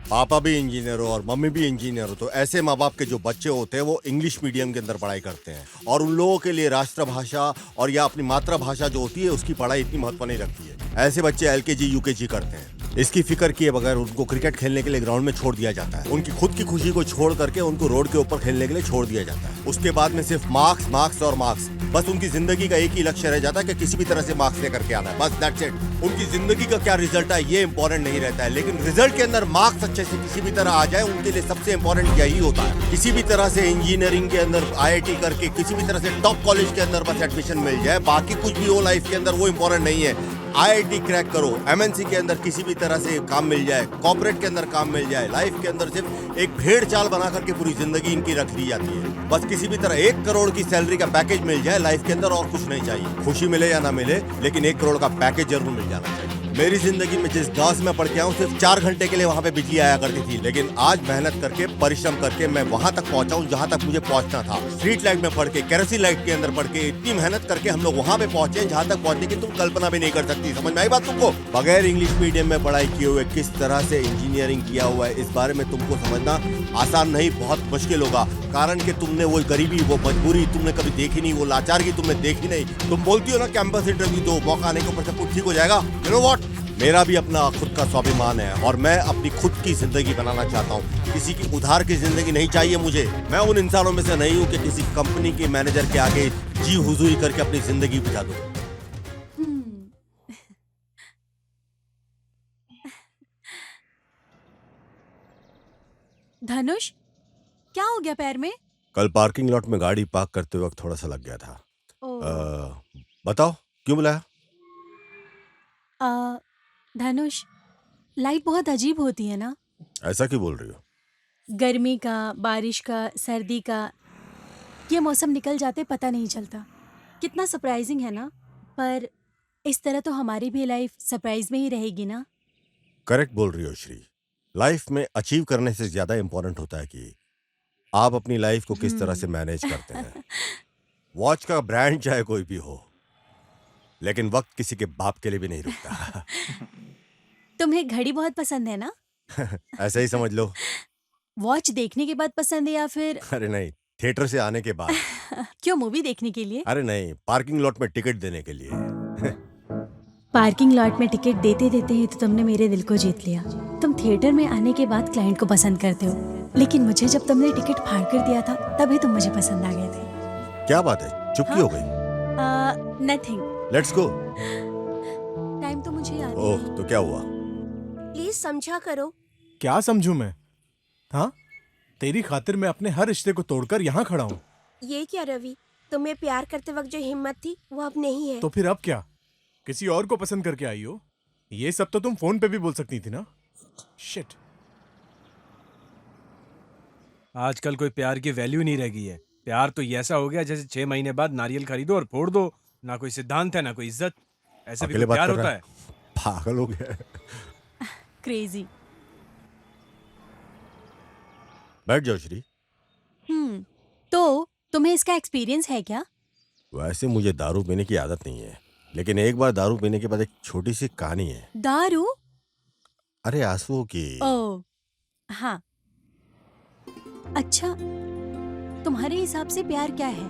पापा भी इंजीनियर हो और मम्मी भी इंजीनियर हो, तो ऐसे माँ बाप के जो बच्चे होते हैं वो इंग्लिश मीडियम के अंदर पढ़ाई करते हैं, और उन लोगों के लिए राष्ट्रभाषा और या अपनी मातृभाषा जो होती है उसकी पढ़ाई इतनी महत्व नहीं रखती है। ऐसे बच्चे एलकेजी यूकेजी करते हैं। इसकी फिक्र किए बगैर उनको क्रिकेट खेलने के लिए ग्राउंड में छोड़ दिया जाता है। उनकी खुद की खुशी को छोड़ करके उनको रोड के ऊपर खेलने के लिए छोड़ दिया जाता है। उसके बाद में सिर्फ मार्क्स मार्क्स और मार्क्स। बस उनकी जिंदगी का एक ही लक्ष्य रह जाता है कि किसी भी तरह से मार्क्स लेकर के आना है, बस दैट्स इट। उनकी जिंदगी का क्या रिजल्ट है ये इंपॉर्टेंट नहीं रहता है, लेकिन रिजल्ट के अंदर मार्क्स अच्छे से किसी भी तरह आ जाए उनके लिए सबसे इंपॉर्टेंट यही होता है। किसी भी तरह से इंजीनियरिंग के अंदर IIT करके किसी भी तरह से टॉप कॉलेज के अंदर बस एडमिशन मिल जाए, बाकी कुछ भी हो लाइफ के अंदर वो इंपॉर्टेंट नहीं है। IIT क्रैक करो, MNC के अंदर किसी भी तरह से काम मिल जाए, कॉर्पोरेट के अंदर काम मिल जाए, लाइफ के अंदर सिर्फ एक भेड़ चाल बना करके पूरी जिंदगी इनकी रख दी जाती है। बस किसी भी तरह 1 करोड़ की सैलरी का पैकेज मिल जाए लाइफ के अंदर, और कुछ नहीं चाहिए। खुशी मिले या ना मिले, लेकिन 1 करोड़ का पैकेज जरूर मिल जाना चाहिए। मेरी जिंदगी में जिस गांव से मैं पढ़ के आया हूँ सिर्फ 4 घंटे के लिए वहाँ पे बिजली आया करती थी, लेकिन आज मेहनत करके परिश्रम करके मैं वहाँ तक पहुँचा हूँ जहाँ तक मुझे पहुँचना था। स्ट्रीट लाइट में पढ़ के, केरोसिन लाइट के अंदर पढ़ के, इतनी मेहनत करके हम लोग वहाँ पे पहुँचे जहाँ तक पहुँचने की तुम कल्पना भी नहीं कर सकती। समझ में आई बात तुमको? बगैर इंग्लिश मीडियम में पढ़ाई किए हुए किस तरह से इंजीनियरिंग किया हुआ है, इस बारे में तुमको समझना आसान नहीं, बहुत मुश्किल होगा। कारण कि तुमने वो गरीबी, वो मजबूरी तुमने कभी देखी नहीं, वो लाचारगी तुमने देखी नहीं। तुम बोलती हो ना कैंपस इंटरव्यू दो, मौका आने के ऊपर सब कुछ ठीक हो जाएगा। यू नो व्हाट, मेरा भी अपना खुद का स्वाभिमान है और मैं अपनी खुद की जिंदगी बनाना चाहता हूँ। किसी की उधार की जिंदगी नहीं चाहिए मुझे। मैं उन इंसानों में से नहीं हूँ कि किसी कंपनी के मैनेजर के आगे जी हुजूरी करके अपनी जिंदगी बिता दूं। धनुष, क्या हो गया पैर में? कल पार्किंग लॉट में गाड़ी पार्क करते वक्त थोड़ा सा लग गया था। बताओ क्यों बुलाया? धनुष, लाइफ बहुत अजीब होती है ना। ऐसा क्यों बोल रही हो? गर्मी का, बारिश का, सर्दी का, ये मौसम निकल जाते पता नहीं चलता। कितना सरप्राइजिंग है ना। पर इस तरह तो हमारी भी लाइफ सरप्राइज में ही रहेगी ना। करेक्ट बोल रही हो श्री। लाइफ में अचीव करने से ज्यादा इंपॉर्टेंट होता है कि आप अपनी लाइफ को किस तरह से मैनेज करते हैं। वॉच का ब्रांड चाहे कोई भी हो, लेकिन वक्त किसी के बाप के लिए भी नहीं रुकता। तुम्हें घड़ी बहुत पसंद है ना? ऐसा ही समझ लो। वॉच देखने के बाद पसंद है या फिर? अरे नहीं, थिएटर से आने के बाद। क्यों, मूवी देखने के लिए? अरे नहीं, पार्किंग लॉट में टिकट देने के लिए। पार्किंग लॉट में टिकट देते देते ही तो तुमने मेरे दिल को जीत लिया। तुम थिएटर में आने के बाद क्लाइंट को पसंद करते हो, लेकिन मुझे जब तुमने टिकट फाड़ कर दिया था तभी तुम मुझे पसंद आ गए थे। क्या बात है, चुप्पी हो गई? नथिंग। Let's go. टाइम तो मुझे याद ओह, तो क्या हुआ? प्लीज समझा करो। क्या समझूं मैं? हाँ, तेरी खातिर मैं अपने हर रिश्ते को तोड़कर यहाँ खड़ा हूँ। ये क्या रवि, तुम्हें प्यार करते वक्त जो हिम्मत थी वो अब नहीं है। तो फिर अब क्या? किसी और को पसंद करके आई हो? ये सब तो तुम फोन पे भी बोल सकती थी ना। शिट। आजकल कोई प्यार की वैल्यू नहीं रह गई है। प्यार तो ऐसा हो गया जैसे 6 महीने बाद नारियल खरीदो और फोड़ दो। ना कोई सिद्धांत है, ना कोई इज्जत। ऐसे भी अकेले कोई बात प्यार कर रहा होता है? पागल हो गया। क्रेजी। बैठ जाओ श्री। तो तुम्हें इसका एक्सपीरियंस है क्या? वैसे मुझे दारू पीने की आदत नहीं है, लेकिन एक बार दारू पीने के बाद एक छोटी सी कहानी है। दारू? अरे आंसुओं की। ओह, हाँ। अच्छा, तुम्हारे हिसाब से प्यार क्या है?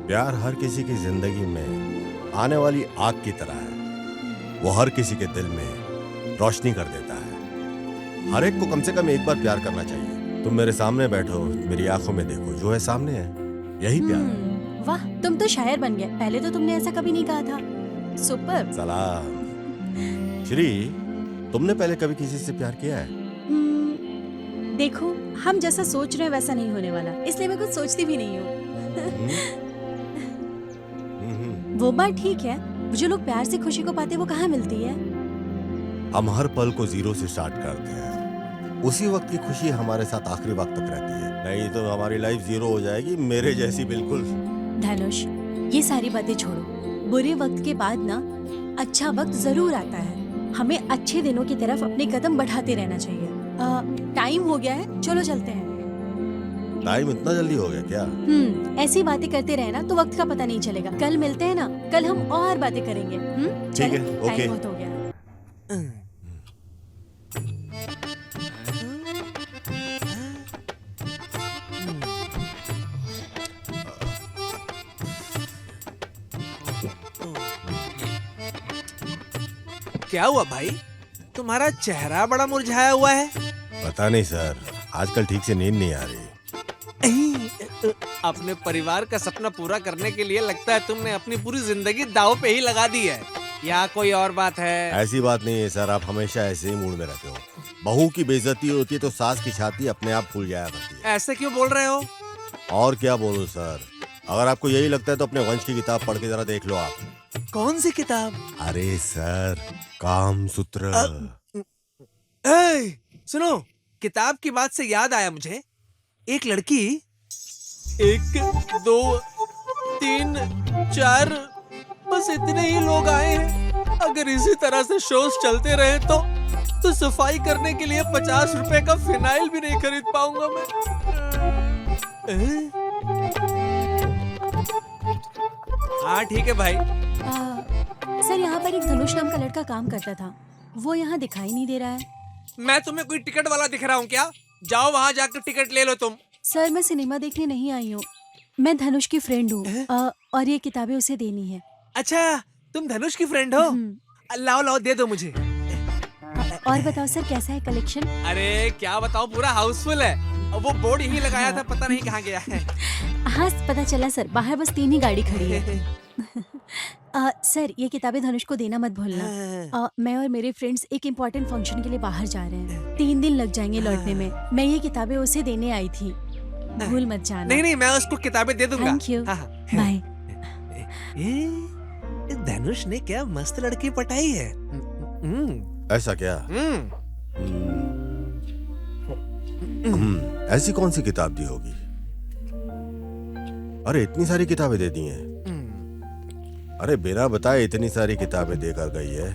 प्यार हर किसी की जिंदगी में आने वाली आग की तरह है। वो हर किसी के दिल में रोशनी कर देता है। हर एक को कम से कम एक बार प्यार करना चाहिए। तुम मेरे सामने बैठो, मेरी आंखों में देखो, जो है सामने है, यही प्यार है। वाह, तुम तो शायर बन गए। पहले तो तुमने ऐसा कभी नहीं कहा था। सुपर। सलाम। श्री, तुमने पहले कभी किसी से प्यार किया है? देखो, हम जैसा सोच रहे हैं वैसा नहीं होने वाला, इसलिए मैं कुछ सोचती भी नहीं हूँ। वो बात ठीक है, जो लोग प्यार से खुशी को पाते वो कहाँ मिलती है? हम हर पल को जीरो से स्टार्ट करते हैं। उसी वक्त की खुशी हमारे साथ आखिरी वक्त तक रहती है, नहीं तो हमारी लाइफ जीरो हो जाएगी, मेरे जैसी बिल्कुल। धनुष, ये सारी बातें छोड़ो। बुरे वक्त के बाद ना अच्छा वक्त जरूर आता है। हमें अच्छे दिनों की तरफ अपने कदम बढ़ाते रहना चाहिए। टाइम हो गया है, चलो चलते हैं। टाइम इतना जल्दी हो गया क्या? ऐसी बातें करते रहे ना तो वक्त का पता नहीं चलेगा। कल मिलते हैं ना, कल हम और बातें करेंगे। ठीक है, ओके। टाइम बहुत हो गया। क्या हुआ भाई, तुम्हारा चेहरा बड़ा मुरझाया हुआ है? पता नहीं सर, आजकल ठीक से नींद नहीं आ रही। अपने परिवार का सपना पूरा करने के लिए लगता है तुमने अपनी पूरी जिंदगी दांव पे ही लगा दी है, या कोई और बात है? ऐसी बात नहीं है सर, आप हमेशा ऐसे ही मूड में रहते हो। बहू की बेइज्जती होती है तो सास की छाती अपने आप फूल जाया करती है। ऐसे क्यों बोल रहे हो? और क्या बोलूं सर, अगर आपको यही लगता है तो अपने वंश की किताब पढ़ के जरा देख लो आप। कौन सी किताब? अरे सर, कामसूत्र। सुनो, किताब की बात से याद आया मुझे, एक लड़की 1 2 3 4 बस इतने ही लोग आए हैं। अगर इसी तरह से शोज चलते रहे तो सफाई करने के लिए 50 रुपए का फिनाइल भी नहीं खरीद पाऊंगा मैं। हाँ ठीक है भाई। सर यहाँ पर एक धनुष नाम का लड़का काम करता था, वो यहाँ दिखाई नहीं दे रहा है। मैं तुम्हें कोई टिकट वाला दिख रहा हूँ क्या? जाओ वहाँ जाकर टिकट ले लो तुम। सर मैं सिनेमा देखने नहीं आई हूँ, मैं धनुष की फ्रेंड हूँ और ये किताबें उसे देनी है। अच्छा तुम धनुष की फ्रेंड हो? लाओ लाओ दे दो मुझे। और बताओ सर कैसा है कलेक्शन? अरे क्या बताओ, पूरा हाउसफुल है। वो बोर्ड यही लगाया था, पता नहीं कहाँ गया है। हाँ पता चला सर, बाहर बस 3 ही गाड़ी खड़ी है। सर ये किताबें धनुष को देना मत भूलना। मैं और मेरे फ्रेंड्स एक इम्पोर्टेंट फंक्शन के लिए बाहर जा रहे हैं, 3 दिन लग जाएंगे लौटने में। मैं ये किताबें उसे देने आई थी, भूल मत जाना। नहीं नहीं, मैं उसको किताबें दे दूंगा। Thank you, bye. धनुष ने क्या मस्त लड़की पटाई है। ऐसा क्या? ऐसी कौन सी किताब दी होगी? अरे इतनी सारी किताबें दे दी हैं। अरे बिना बताए इतनी सारी किताबें देकर गई है,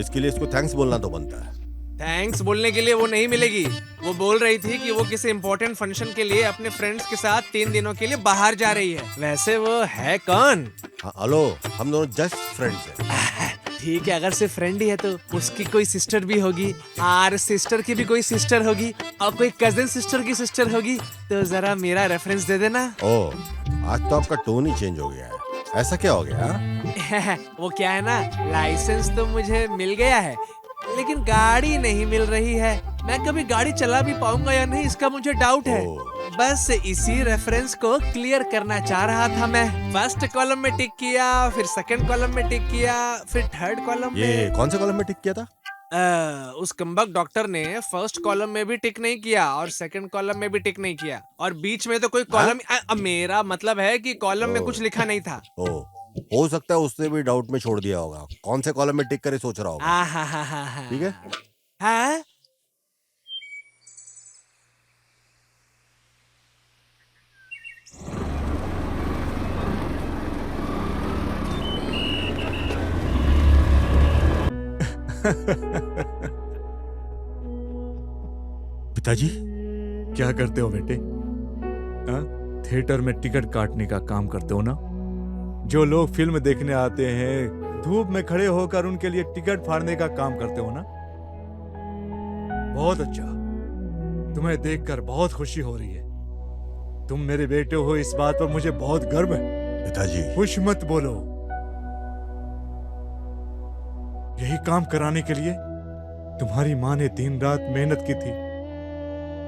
इसके लिए इसको थैंक्स बोलना तो बनता है। थैंक्स बोलने के लिए वो नहीं मिलेगी। वो बोल रही थी कि वो किसी इम्पोर्टेंट फंक्शन के लिए अपने फ्रेंड्स के साथ 3 दिनों के लिए बाहर जा रही है। वैसे वो है कौन? हेलो, हम दोनों जस्ट फ्रेंड्स हैं। ठीक है, अगर सिर्फ फ्रेंड ही है तो उसकी कोई सिस्टर भी होगी, और सिस्टर की भी कोई सिस्टर होगी, और कोई कजिन सिस्टर की सिस्टर होगी। तो जरा मेरा रेफरेंस दे देना। ओह, आज तो आपका टोन ही चेंज हो गया है। ऐसा क्या हो गया? वो क्या है ना, लाइसेंस तो मुझे मिल गया है, लेकिन गाड़ी नहीं मिल रही है। मैं कभी गाड़ी चला भी पाऊंगा या नहीं, इसका मुझे डाउट है। बस इसी रेफरेंस को क्लियर करना चाह रहा था मैं। फर्स्ट कॉलम में टिक किया, फिर सेकंड कॉलम में टिक किया, फिर थर्ड कॉलम में। ये कौन से कॉलम में टिक किया था? उस कम्बक डॉक्टर ने फर्स्ट कॉलम में भी टिक नहीं किया और सेकंड कॉलम में भी टिक नहीं किया, और बीच में तो कोई कॉलम मेरा मतलब है कि कॉलम में कुछ लिखा नहीं था। हो सकता है उसने भी डाउट में छोड़ दिया होगा, कौन से कॉलम में टिक करे सोच रहा होगा। ठीक है। हाँ पिताजी क्या करते हो बेटे? थिएटर में टिकट काटने का काम करते हो ना? जो लोग फिल्म देखने आते हैं धूप में खड़े होकर उनके लिए टिकट फाड़ने का काम करते हो ना? बहुत अच्छा, तुम्हें देखकर बहुत खुशी हो रही है। तुम मेरे बेटे हो, इस बात पर मुझे बहुत गर्व है। पिताजी कुछ मत बोलो। यही काम कराने के लिए तुम्हारी माँ ने दिन रात मेहनत की थी,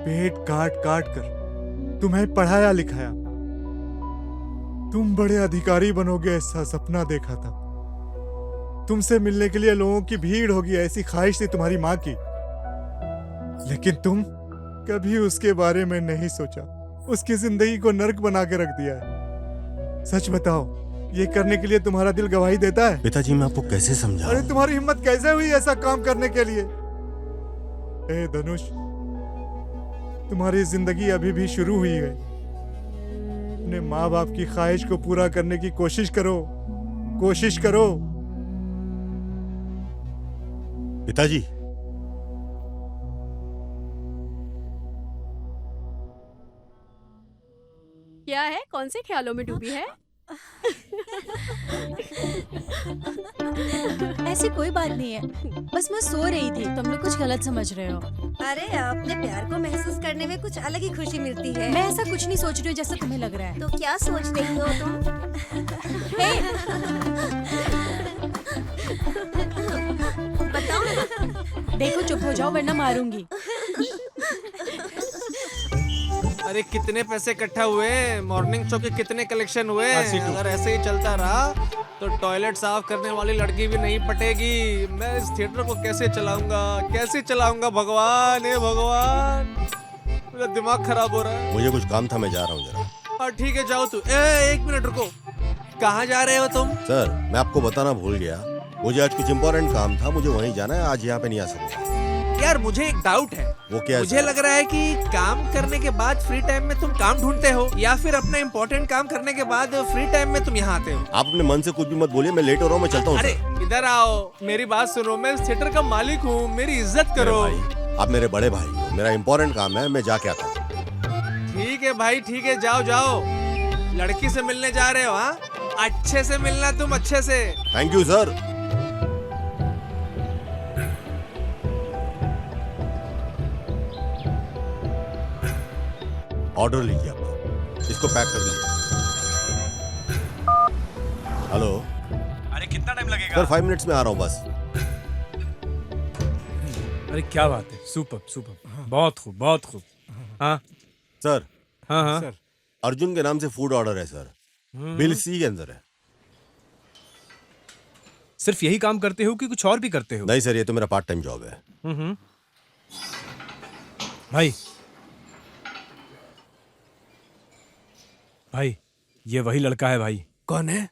पेट काट काट कर तुम्हें पढ़ाया लिखाया। तुम बड़े अधिकारी बनोगे ऐसा सपना देखा था। तुमसे मिलने के लिए लोगों की भीड़ होगी ऐसी ख्वाहिश थी तुम्हारी माँ की, लेकिन तुम कभी उसके बारे में नहीं सोचा। उसकी जिंदगी को नर्क बना के रख दिया है। सच बताओ, ये करने के लिए तुम्हारा दिल गवाही देता है? पिताजी मैं आपको कैसे समझाऊं? अरे तुम्हारी हिम्मत कैसे हुई ऐसा काम करने के लिए? ए धनुष, तुम्हारी जिंदगी अभी भी शुरू हुई है। अपने माँ बाप की ख्वाहिश को पूरा करने की कोशिश करो, कोशिश करो। पिताजी क्या है, कौन से ख्यालों में डूबी है? ऐसी कोई बात नहीं है, बस मैं सो रही थी, तुम लोग कुछ गलत समझ रहे हो। अरे अपने प्यार को महसूस करने में कुछ अलग ही खुशी मिलती है। मैं ऐसा कुछ नहीं सोच रही हूँ जैसा तुम्हें लग रहा है। तो क्या सोच रही हो तुम? बताओ। देखो चुप हो जाओ वरना मारूंगी। अरे कितने पैसे इकट्ठा हुए, मॉर्निंग शो के कितने कलेक्शन हुए। अगर ऐसे ही चलता रहा तो टॉयलेट साफ करने वाली लड़की भी नहीं पटेगी। मैं इस थिएटर को कैसे चलाऊंगा भगवान, हे भगवान, मेरा दिमाग खराब हो रहा है। मुझे कुछ काम था, मैं जा रहा हूँ जरा। और ठीक है जाओ तू। एक मिनट रुको, कहाँ जा रहे हो तुम? सर मैं आपको बताना भूल गया, मुझे आज कुछ इम्पोर्टेंट काम था, मुझे वहीं जाना है, आज यहाँ पे नहीं आ सकता। यार मुझे एक डाउट है। वो क्या है मुझे सर? लग रहा है कि काम करने के बाद फ्री टाइम में तुम काम ढूंढते हो, या फिर अपना इम्पोर्टेंट काम करने के बाद फ्री टाइम में तुम यहाँ आते हो। आप अपने मन से कुछ भी मत बोलिए, मैं लेट हो रहा हूँ, मैं चलता हूँ। अरे इधर आओ, मेरी बात सुनो, मैं इस थिएटर का मालिक हूँ, मेरी इज्जत करो। आप मेरे बड़े भाई हो, मेरा इंपॉर्टेंट काम है, मैं जाके आता हूँ। ठीक है भाई, ठीक है, जाओ जाओ। लड़की से मिलने जा रहे हो? हाँ, अच्छे से मिलना तुम, अच्छे से। Thank you sir. ऑर्डर लीजिए अपना, इसको पैक कर लीजिए। हेलो। अरे कितना टाइम लगेगा? सर 5 मिनट्स में आ रहा हूँ बस। अरे क्या बात है, सुपर सुपर, बहुत खूब बहुत खूब। हाँ सर। हाँ हाँ सर, अर्जुन के नाम से फूड ऑर्डर है सर, बिल सी के अंदर है। सिर्फ यही काम करते हो कि कुछ और भी करते हो? नहीं सर, ये तो मेरा पार्ट टाइम जॉब है। भाई भाई, ये वही लड़का है भाई। कौन है?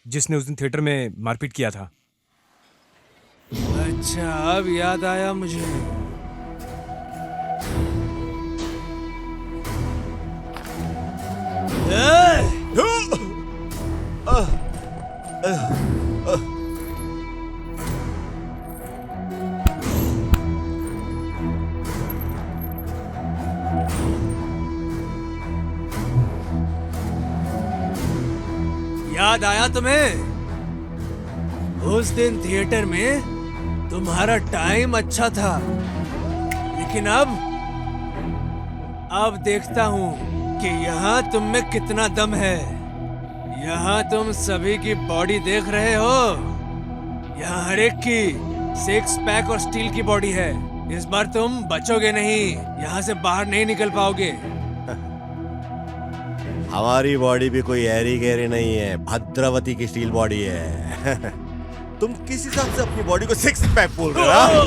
जिसने उस दिन थिएटर में मारपीट किया था। अच्छा, अब याद आया मुझे। याद आया तुम्हें? उस दिन थिएटर में तुम्हारा टाइम अच्छा था, लेकिन अब देखता हूं कि यहाँ तुम में कितना दम है। यहाँ तुम सभी की बॉडी देख रहे हो, यहाँ हर एक की 6 पैक और स्टील की बॉडी है। इस बार तुम बचोगे नहीं, यहाँ से बाहर नहीं निकल पाओगे। हमारी बॉडी भी कोई ऐरी गहरी नहीं है, भद्रावती की स्टील बॉडी है। तुम किस हिसाब से अपनी बॉडी को 6 पैक बोल रहे हो?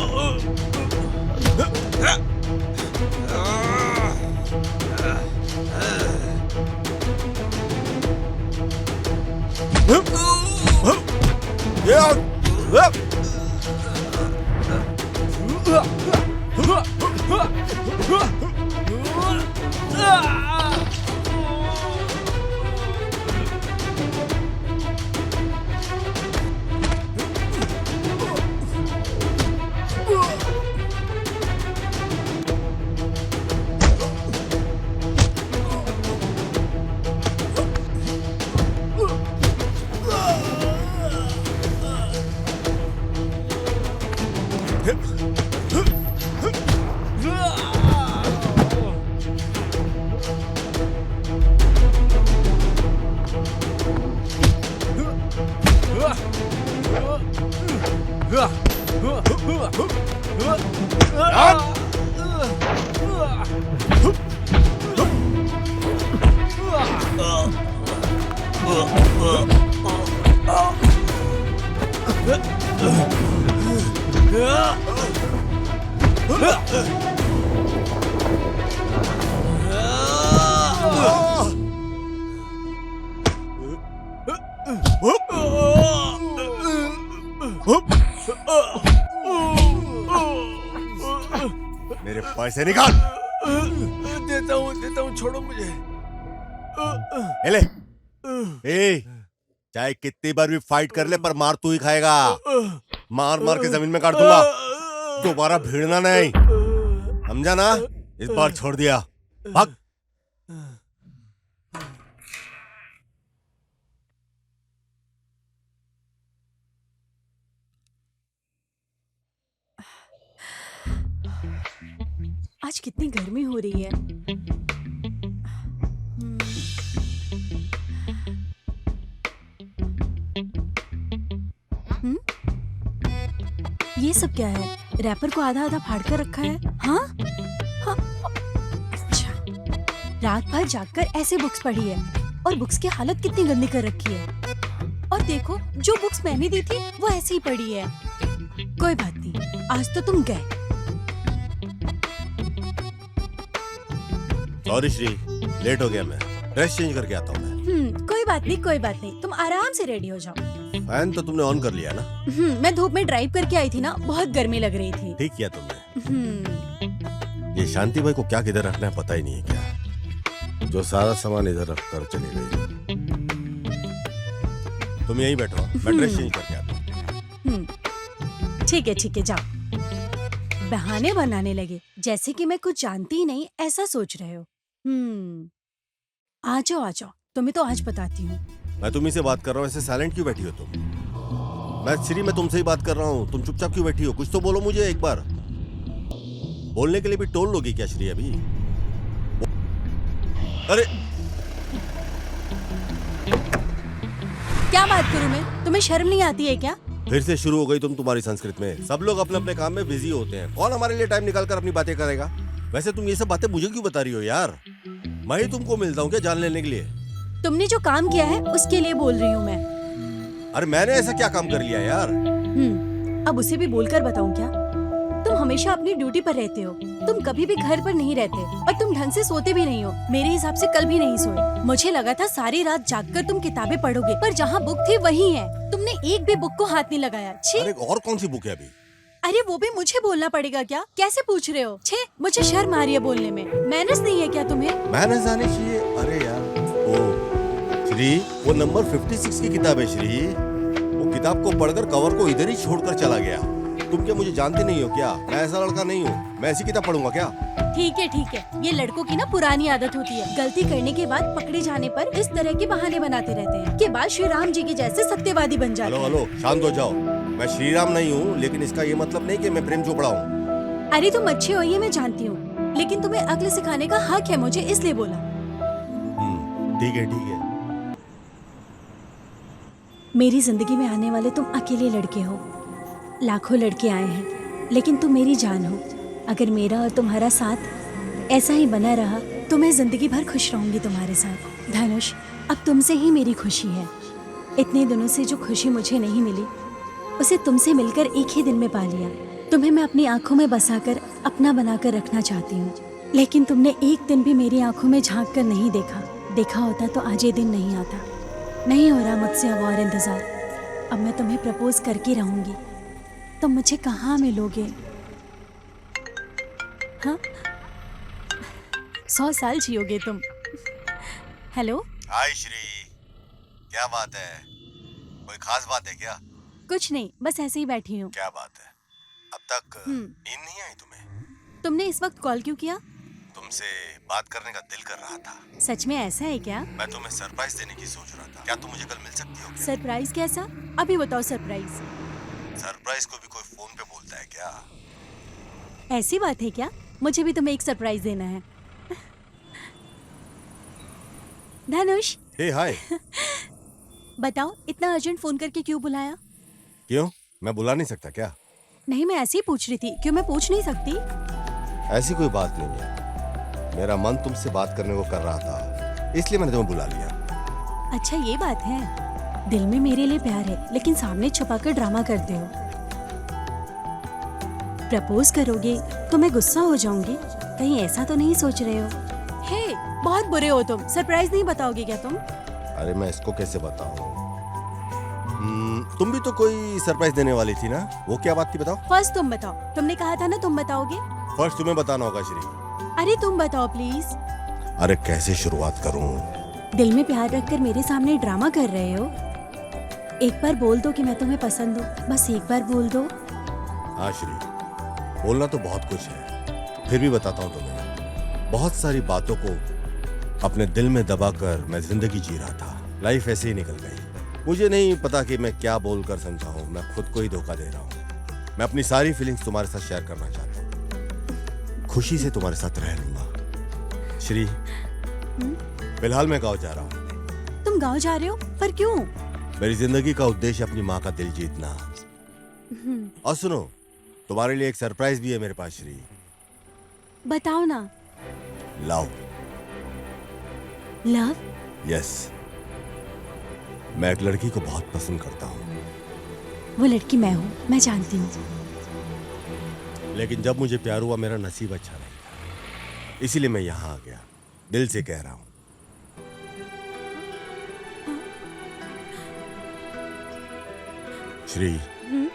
मेरे पैसे निकाल। देता हूँ, छोड़ो मुझे। ले। ए, चाहे कितनी बार भी फाइट कर ले, पर मार तू ही खाएगा। मार मार के जमीन में काट दूंगा, दोबारा भिड़ना नहीं, समझा ना? इस बार छोड़ दिया, भाग। आज कितनी गर्मी हो रही है। ये सब क्या है? रैपर को आधा आधा फाड़ कर रखा है। हाँ? हाँ? अच्छा, रात भर जागकर ऐसे बुक्स पढ़ी है, और बुक्स की हालत कितनी गंदी कर रखी है। और देखो, जो बुक्स मैंने दी थी वो ऐसे ही पड़ी है। कोई बात नहीं, आज तो तुम गए। सॉरी श्री, लेट हो गया, मैं ड्रेस चेंज करके आता हूँ। कोई बात नहीं, कोई बात नहीं, तुम आराम से रेडी हो जाओ। फैन तो तुमने ऑन कर लिया ना? मैं धूप में ड्राइव करके आई थी ना, बहुत गर्मी लग रही थी। ठीक किया तुमने। हम्म, ये शांति भाई को क्या किधर रखना है पता ही नहीं है क्या, जो सारा सामान इधर रख कर चली गई। तुम यहीं बैठो, मैं ड्रेस चेंज करके आता हूँ। ठीक है जाओ। बहाने बनाने लगे जैसे कि मैं कुछ जानती ही नहीं ऐसा सोच रहे हो। आ जाओ, तुम्हें तो आज बताती हूँ। मैं तुम्ही से बात कर रहा हूँ, ऐसे साइलेंट क्यों बैठी हो तुम? मैं तुमसे ही बात कर रहा हूँ, तुम चुपचाप क्यों बैठी हो? कुछ तो बोलो मुझे एक बार। बोलने के लिए भी टोल लोगी क्या श्री अभी? अरे क्या बात करूँ मैं? तुम्हें शर्म नहीं आती है क्या? फिर से शुरू हो गई तुम तुम्हारी संस्कृत में। सब लोग अपने अपने काम में बिजी होते हैं, कौन हमारे लिए टाइम निकाल कर अपनी बातें करेगा? वैसे तुम ये सब बातें मुझे क्यों बता रही हो यार? मैं ही तुमको मिलता हूँ क्या जान लेने के लिए? तुमने जो काम किया है उसके लिए बोल रही हूँ मैं। अरे मैंने ऐसा क्या काम कर लिया यार? अब उसे भी बोलकर बताऊं क्या? तुम हमेशा अपनी ड्यूटी पर रहते हो, तुम कभी भी घर पर नहीं रहते और तुम ढंग से सोते भी नहीं हो। मेरे हिसाब से कल भी नहीं सोए। मुझे लगा था सारी रात जागकर तुम किताबें पढ़ोगे, पर जहाँ बुक थी वही है। तुमने एक भी बुक को हाथ नहीं लगाया। छी! अरे और कौन सी बुक है अभी? अरे वो भी मुझे बोलना पड़ेगा क्या? कैसे पूछ रहे हो? छे, मुझे शर्म आ रही है बोलने में। मैनर्स नहीं है क्या तुम्हें? मैनर्स आने चाहिए। अरे यार ओ श्री, वो नंबर 56 की किताब है श्री। वो किताब को पढ़कर कवर को इधर ही छोड़कर चला गया। तुम क्या मुझे जानते नहीं हो क्या? मैं ऐसा लड़का नहीं हूँ, मैं ऐसी किताब पढ़ूंगा क्या? ठीक है, ये लड़कों की ना पुरानी आदत होती है। गलती करने के बाद पकड़े जाने पर इस तरह के बहाने बनाते रहते हैं कि बाद श्री राम जी के जैसे सत्यवादी बन जाते हैं। हेलो शांत हो जाओ। मैं श्री राम नहीं हूँ, लेकिन इसका ये मतलब नहीं कि मैं प्रेम चोपड़ा हूँ। अरे तुम अच्छे हो ये मैं जानती हूँ, लेकिन तुम्हें अक्ल सिखाने का हक है मुझे, इसलिए बोला। ठीक है। मेरी जिंदगी में आने वाले तुम अकेले लड़के हो। लाखों लड़के आए हैं, लेकिन तुम मेरी जान हो। अगर मेरा और तुम्हारा साथ ऐसा ही बना रहा तो मैं जिंदगी भर खुश रहूंगी तुम्हारे साथ। धनुष, अब तुमसे ही मेरी खुशी है। इतने दिनों से जो खुशी मुझे नहीं मिली, उसे तुमसे मिलकर एक ही दिन में पा लिया। तुम्हें मैं अपनी आंखों में बसाकर अपना बनाकर रखना चाहती हूँ, लेकिन तुमने एक दिन भी मेरी आंखों में झांक कर नहीं देखा। देखा होता तो आज ये दिन नहीं आता। नहीं हो रहा मुझसे अब और इंतजार। अब मैं तुम्हें प्रपोज करके रहूंगी। तुम मुझे कहाँ मिलोगे? हाँ, 100 साल जियोगे तुम। हेलो। हाय श्री, क्या बात है? कोई खास बात है क्या? कुछ नहीं, बस ऐसे ही बैठी हूँ। क्या बात है? अब तक नींद नहीं आई तुम्हें? तुमने इस वक्त कॉल क्यों किया? तुमसे बात करने का दिल कर रहा था। सच में ऐसा है क्या? मैं तुम्हें सरप्राइज देने की सोच रहा था। क्या तुम मुझे कल मिल सकती हो क्या? सरप्राइज कैसा? अभी बताओ सरप्राइज। सरप्राइज को भी कोई फोन पे बोलता है क्या? ऐसी बात है क्या? मुझे भी तुम्हें एक सरप्राइज देना है। धनुष। हे हाय। बताओ इतना अर्जेंट फोन करके क्यों बुलाया? क्यों, मैं बुला नहीं सकता क्या? नहीं, मैं ऐसे ही पूछ रही थी। क्यों मैं पूछ नहीं सकती? ऐसी कोई बात नहीं है। मेरा मन तुमसे बात करने को कर रहा था, इसलिए मैंने तुम्हें बुला लिया। अच्छा ये बात है। दिल में मेरे लिए प्यार है, लेकिन सामने छुपाकर ड्रामा करते हो। प्रपोज करोगे तो मैं गुस्सा हो जाऊंगी। कहीं ऐसा तो नहीं सोच रहे हो? हे, बहुत बुरे हो तुम। सरप्राइज नहीं बताओगे क्या तुम? अरे मैं इसको कैसे बताऊं? तुम भी तो कोई सरप्राइज देने वाली थी ना? वो क्या बात थी बताओ? फर्स्ट तुम बताओ। तुमने कहा था ना तुम बताओगे। फर्स्ट तुम्हें बताना होगा श्री। अरे तुम बताओ प्लीज। अरे कैसे शुरुआत करूं? दिल में प्यार रखकर मेरे सामने ड्रामा कर रहे हो। एक बार बोल दो कि मैं तुम्हें पसंद हूँ। बस एक बार बोल दो। हाँ श्री, बोलना तो बहुत कुछ है, फिर भी बताता हूँ तुम्हें। बहुत सारी बातों को अपने दिल में दबाकर मैं जिंदगी जी रहा था। लाइफ ऐसे ही निकल गई। मुझे नहीं पता कि मैं क्या बोलकर समझाऊं। मैं खुद को ही धोखा दे रहा हूँ। मैं अपनी सारी फीलिंग्स तुम्हारे साथ शेयर करना चाहता हूँ। खुशी से तुम्हारे साथ रह लूंगा। श्री, फिलहाल मैं गाँव जा रहा हूँ। तुम गाँव जा रहे हो? पर क्यों? मेरी जिंदगी का उद्देश्य अपनी माँ का दिल जीतना। और सुनो, तुम्हारे लिए एक सरप्राइज भी है मेरे पास श्री। बताओ ना। लव। लव? यस। मैं एक लड़की को बहुत पसंद करता हूँ। वो लड़की मैं हूँ, मैं जानती हूँ। लेकिन जब मुझे प्यार हुआ मेरा नसीब अच्छा नहीं था, इसीलिए मैं यहाँ आ गया। दिल से कह रहा हूँ। श्री,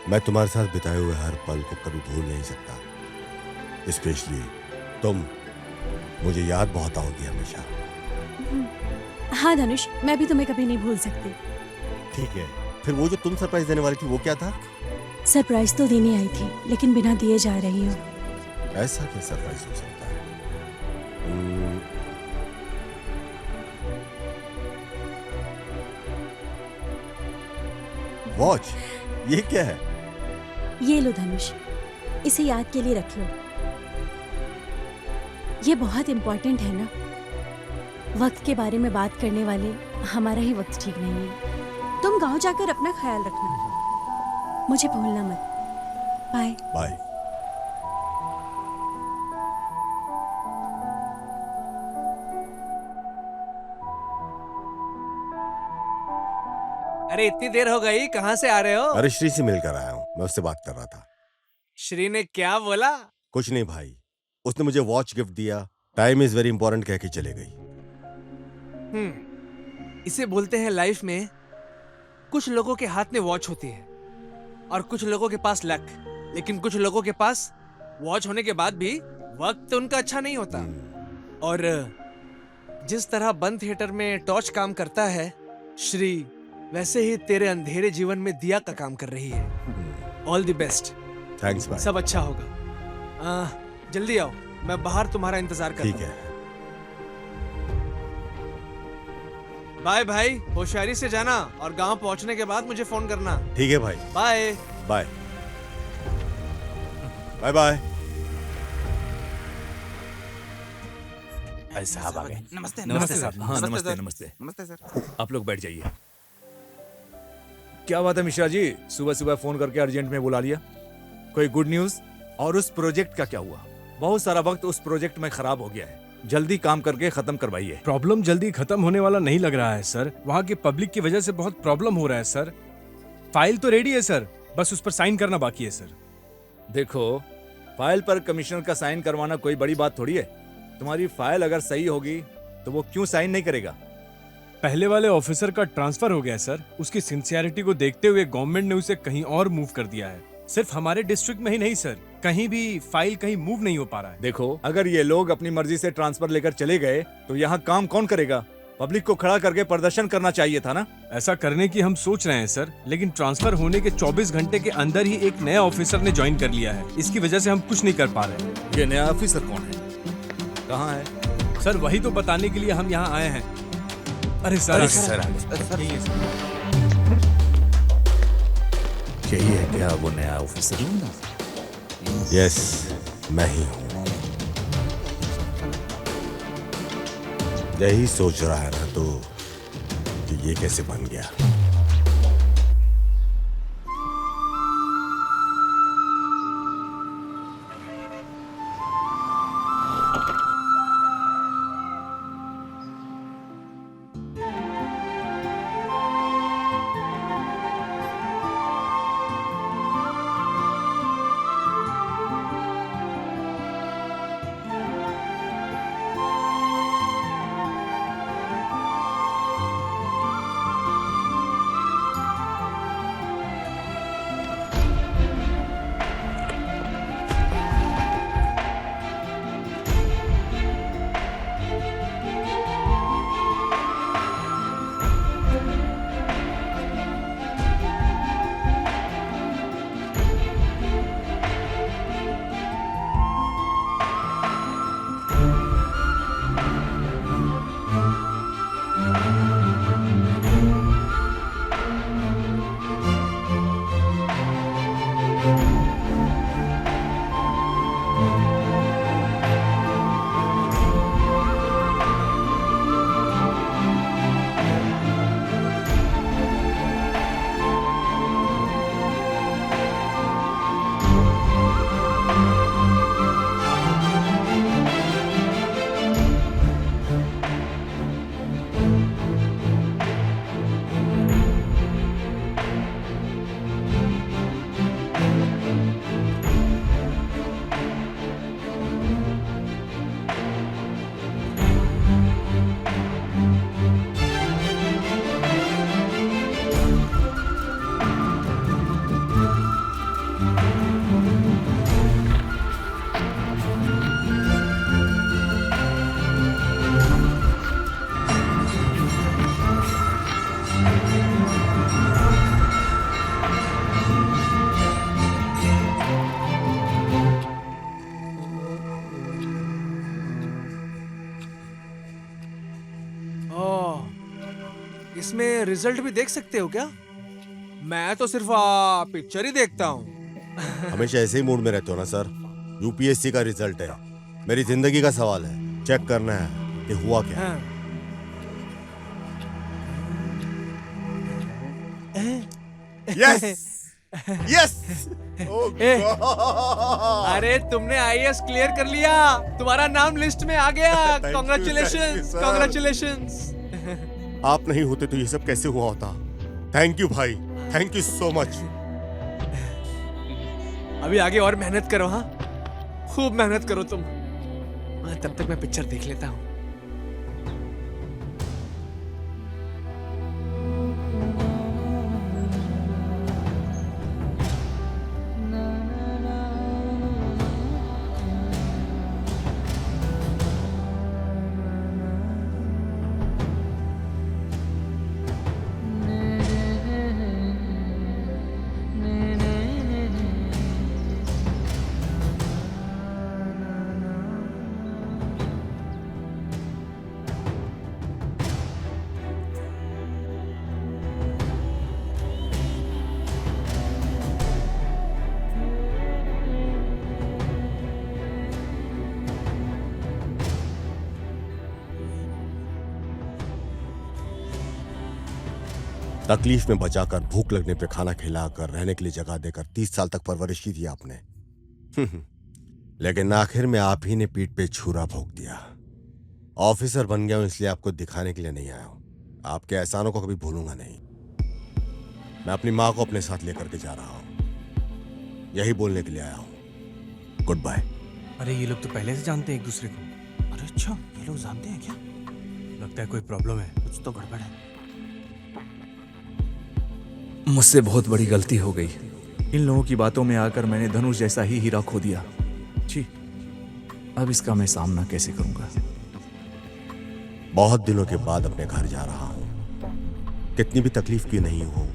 मैं तुम्हारे साथ बिताए हुए हर पल को कभी भूल नहीं सकता। स्पेशली तुम मुझे याद बहुत आओगी हमेशा। हाँ धनुष, मैं भी तुम्हें कभी नहीं भूल सकती। ठीक है, फिर वो जो तुम सरप्राइज देने वाली थी वो क्या था? सरप्राइज तो देने आई थी, लेकिन बिना दिए जा रही हूँ। ऐसा क्या सरप्राइज हो सकता है? वॉच, ये क्या है? ये लो धनुष, इसे याद के लिए रख लो। ये बहुत इम्पोर्टेंट है ना। वक्त के बारे में बात करने वाले हमारा ही वक्त ठीक नहीं है। तुम गांव जाकर अपना ख्याल रखना, मुझे भूलना मत। Bye bye. अरे इतनी देर हो गई, कहाँ से आ रहे हो? अरे श्री से मिलकर आया हूँ, मैं उससे बात कर रहा था। श्री ने क्या बोला? कुछ नहीं भाई, उसने मुझे वॉच गिफ्ट दिया, टाइम इज वेरी इंपॉर्टेंट कह के चले गई। इसे बोलते हैं लाइफ में कुछ लोगों के हाथ में वॉच होती है और कुछ लोगों के पास लक, लेकिन कुछ लोगों के पास वॉच होने के बाद भी वक्त उनका अच्छा नहीं होता। और जिस तरह बंद थिएटर में टॉर्च काम करता है, श्री वैसे ही तेरे अंधेरे जीवन में दिया का काम कर रही है। All the best. थैंक्स भाई। सब अच्छा होगा। जल्दी आओ, मैं बाहर तुम्हारा इंतजार कर रहा हूं। ठीक है। बाय भाई, होशियारी से जाना और गांव पहुंचने के बाद मुझे फोन करना। ठीक है भाई। Bye bye bye bye. साहब आ गए। नमस्ते नमस्ते सर। हाँ नमस्ते नमस्ते सर। नमस्ते। नमस्ते सर। आप लोग बैठ जाइए। क्या बात है मिश्रा जी, सुबह सुबह फोन करके अर्जेंट में बुला लिया? कोई गुड न्यूज? और उस प्रोजेक्ट का क्या हुआ? बहुत सारा वक्त उस प्रोजेक्ट में खराब हो गया है, जल्दी काम करके खत्म करवाइए। प्रॉब्लम जल्दी खत्म होने वाला नहीं लग रहा है सर। वहाँ की पब्लिक की वजह से बहुत प्रॉब्लम हो रहा है सर। फाइल तो रेडी है सर, बस उस पर साइन करना बाकी है सर। देखो, फाइल पर कमिश्नर का साइन करवाना कोई बड़ी बात थोड़ी है। तुम्हारी फाइल अगर सही होगी तो वो क्यों साइन नहीं करेगा? पहले वाले ऑफिसर का ट्रांसफर हो गया सर। उसकी सिंसियरिटी को देखते हुए गवर्नमेंट ने उसे कहीं और मूव कर दिया है। सिर्फ हमारे डिस्ट्रिक्ट में ही नहीं सर, कहीं भी फाइल कहीं मूव नहीं हो पा रहा है। देखो, अगर ये लोग अपनी मर्जी से ट्रांसफर लेकर चले गए तो यहाँ काम कौन करेगा? पब्लिक को खड़ा करके प्रदर्शन करना चाहिए था ना। ऐसा करने की हम सोच रहे हैं सर, लेकिन ट्रांसफर होने के 24 घंटे के अंदर ही एक नया ऑफिसर ने ज्वाइन कर लिया है। इसकी वजह से हम कुछ नहीं कर पा रहे। ये नया ऑफिसर कौन है? कहाँ है? सर वही तो बताने के लिए हम यहाँ आए हैं। अरे सर, यही है क्या वो नया ऑफिसर? यस, मैं ही हूँ। यही सोच रहा है ना तो कि ये कैसे बन गया। इसमें रिजल्ट भी देख सकते हो क्या? मैं तो सिर्फ पिक्चर ही देखता हूँ। हमेशा ऐसे ही मूड में रहते हो ना सर। यूपीएससी का रिजल्ट है, मेरी जिंदगी का सवाल है, चेक करना है कि हुआ क्या। हाँ। Yes yes. अरे तुमने आईएएस क्लियर कर लिया, तुम्हारा नाम लिस्ट में आ गया। Congratulations, congratulations. आप नहीं होते तो ये सब कैसे हुआ होता। थैंक यू भाई, थैंक यू सो मच। अभी आगे और मेहनत करो, हाँ खूब मेहनत करो तुम। तब तक मैं पिक्चर देख लेता हूँ। तकलीफ में बचाकर, भूख लगने पे खाना खिलाकर, रहने के लिए जगह देकर 30 साल तक परवरिश की थी आपने। लेकिन आखिर में आप ही ने पीठ पे छुरा भोंक दिया। ऑफिसर बन गया हूं इसलिए आपको दिखाने के लिए नहीं आया हूं। आपके एहसानों को कभी भूलूंगा नहीं। मैं अपनी माँ को अपने साथ लेकर के जा रहा हूं, यही बोलने के लिए आया हूं। Goodbye. अरे ये लोग तो पहले से जानते हैं एक दूसरे को। अरे अच्छा, ये लोग जानते हैं क्या? लगता है कोई प्रॉब्लम है। कुछ तो गड़बड़ है। मुझसे बहुत बड़ी गलती हो गई। इन लोगों की बातों में आकर मैंने धनुष जैसा ही हीरा खो दिया। छी, अब इसका मैं सामना कैसे करूंगा? बहुत दिनों के बाद अपने घर जा रहा हूं। कितनी भी तकलीफ की नहीं हो,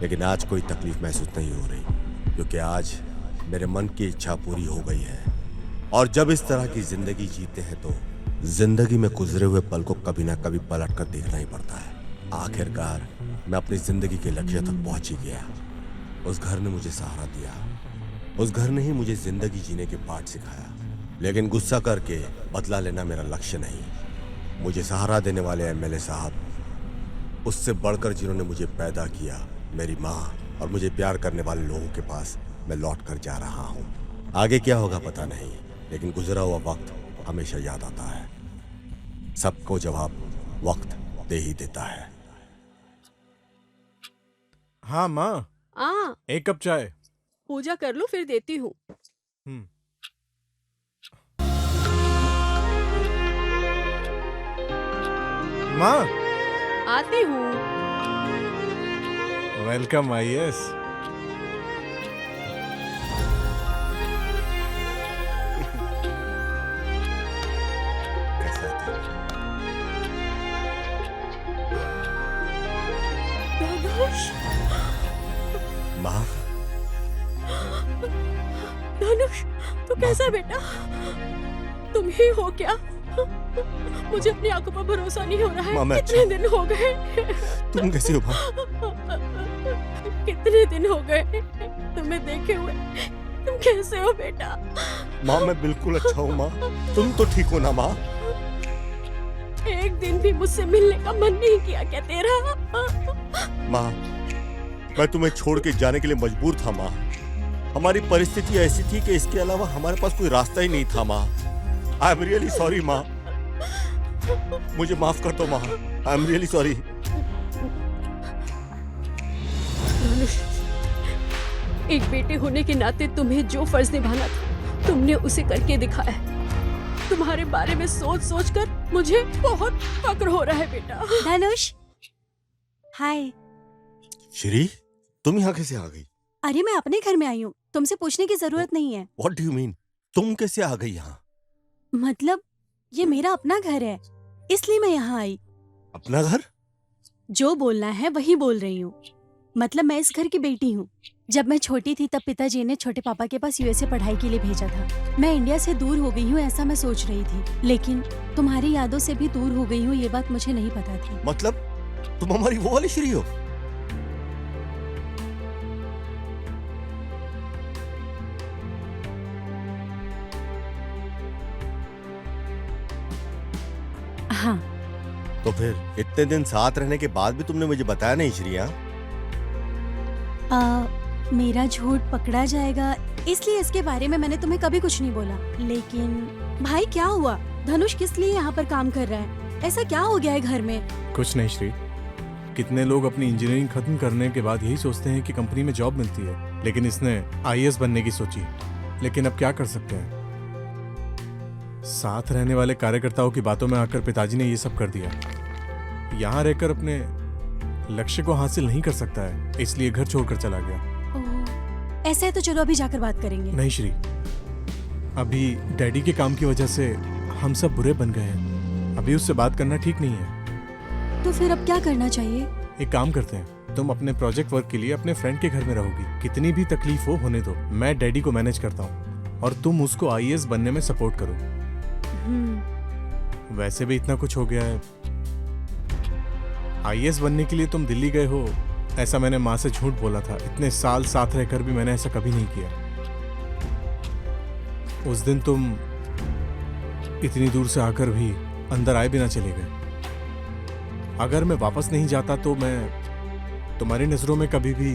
लेकिन आज कोई तकलीफ महसूस नहीं हो रही, क्योंकि आज मेरे मन की इच्छा पूरी हो गई है। और जब इस तरह की जिंदगी जीते हैं तो जिंदगी में गुजरे हुए पल को कभी ना कभी पलट कर देखना ही पड़ता है। आखिरकार मैं अपनी जिंदगी के लक्ष्य तक पहुंच ही गया। उस घर ने मुझे सहारा दिया, उस घर ने ही मुझे जिंदगी जीने के पाठ सिखाया। लेकिन गुस्सा करके बदला लेना मेरा लक्ष्य नहीं। मुझे सहारा देने वाले एमएलए साहब, उससे बढ़कर जिन्होंने मुझे पैदा किया, मेरी माँ, और मुझे प्यार करने वाले लोगों के पास मैं लौट कर जा रहा हूँ। आगे क्या होगा पता नहीं, लेकिन गुजरा हुआ वक्त हमेशा याद आता है। सबको जवाब वक्त दे ही देता है। हाँ माँ, एक कप चाय। पूजा कर लूं फिर देती हूँ। माँ, आती हूँ। Welcome IAS. माँ, धनुष, तू कैसा बेटा? तुम ही हो क्या? मुझे अपनी आंखों पर भरोसा नहीं हो रहा है। मैं कितने दिन हो गए? तुम कैसे हो माँ? कितने दिन हो गए तुम्हें देखे हुए? तुम कैसे हो बेटा? माँ मैं बिल्कुल अच्छा हूँ माँ। तुम तो ठीक हो ना माँ? एक दिन भी मुझसे मिलने का मन नहीं किया क्या तेरा? माँ, मैं तुम्हें छोड़ के जाने के लिए मजबूर था माँ। हमारी परिस्थिति ऐसी थी कि इसके अलावा हमारे पास कोई रास्ता ही नहीं था माँ। आई एम रियली सॉरी माँ, मुझे माफ कर दो माँ। I am really sorry. एक बेटे होने के नाते तुम्हें जो फर्ज निभाना था तुमने उसे करके दिखाया। तुम्हारे बारे में सोच सोच कर मुझे बहुत फक्र हो रहा है बेटा। धनुष, हाय। श्री, तुम यहाँ कैसे आ गई? अरे मैं अपने घर में आई हूँ, तुमसे पूछने की जरूरत नहीं है। What do you mean? तुम कैसे आ गई यहाँ? मतलब ये मेरा अपना घर है, इसलिए मैं यहाँ आई। अपना घर? जो बोलना है वही बोल रही हूँ। मतलब मैं इस घर की बेटी हूँ। जब मैं छोटी थी तब पिताजी ने छोटे पापा के पास यूएसए पढ़ाई के लिए भेजा था। मैं इंडिया से दूर हो गई हूँ ऐसा मैं सोच रही थी, लेकिन तुम्हारी यादों से भी दूर हो गई हूँ ये बात मुझे नहीं पता थी। मतलब तुम हमारी वो वाली श्री हो? हाँ। तो फिर इतने दिन साथ रहने के बाद भी तुमने मुझे बताया नहीं श्रिया? मेरा झूठ पकड़ा जाएगा इसलिए इसके बारे में मैंने तुम्हें कभी कुछ नहीं बोला। लेकिन भाई क्या हुआ? धनुष किस लिए यहाँ पर काम कर रहा है? ऐसा क्या हो गया है घर में? कुछ नहीं श्री, कितने लोग अपनी इंजीनियरिंग खत्म करने के बाद यही सोचते हैं कि कंपनी में जॉब मिलती है, लेकिन इसने आईएएस बनने की सोची। लेकिन अब क्या कर सकते हैं, साथ रहने वाले कार्यकर्ताओं की बातों में आकर पिताजी ने ये सब कर दिया। यहाँ रहकर अपने लक्ष्य को हासिल नहीं कर सकता है, इसलिए घर छोड़कर चला गया। ऐसा है तो चलो अभी जाकर बात करेंगे। नहीं श्री, अभी डैडी के काम की वजह से हम सब बुरे बन गए हैं, अभी उससे बात करना ठीक नहीं है। तो फिर अब क्या करना चाहिए? एक काम करते हैं, तुम अपने प्रोजेक्ट वर्क के लिए अपने फ्रेंड के घर में रहोगी। कितनी भी तकलीफ हो होने दो, मैं डैडी को मैनेज करता हूँ और तुम उसको आईएएस बनने में सपोर्ट करो। वैसे भी इतना कुछ हो गया है, आईएएस बनने के लिए तुम दिल्ली गए हो ऐसा मैंने माँ से झूठ बोला था। इतने साल साथ रहकर भी मैंने ऐसा कभी नहीं किया। उस दिन तुम इतनी दूर से आकर भी अंदर आए बिना चले गए। अगर मैं वापस नहीं जाता तो मैं तुम्हारी नजरों में कभी भी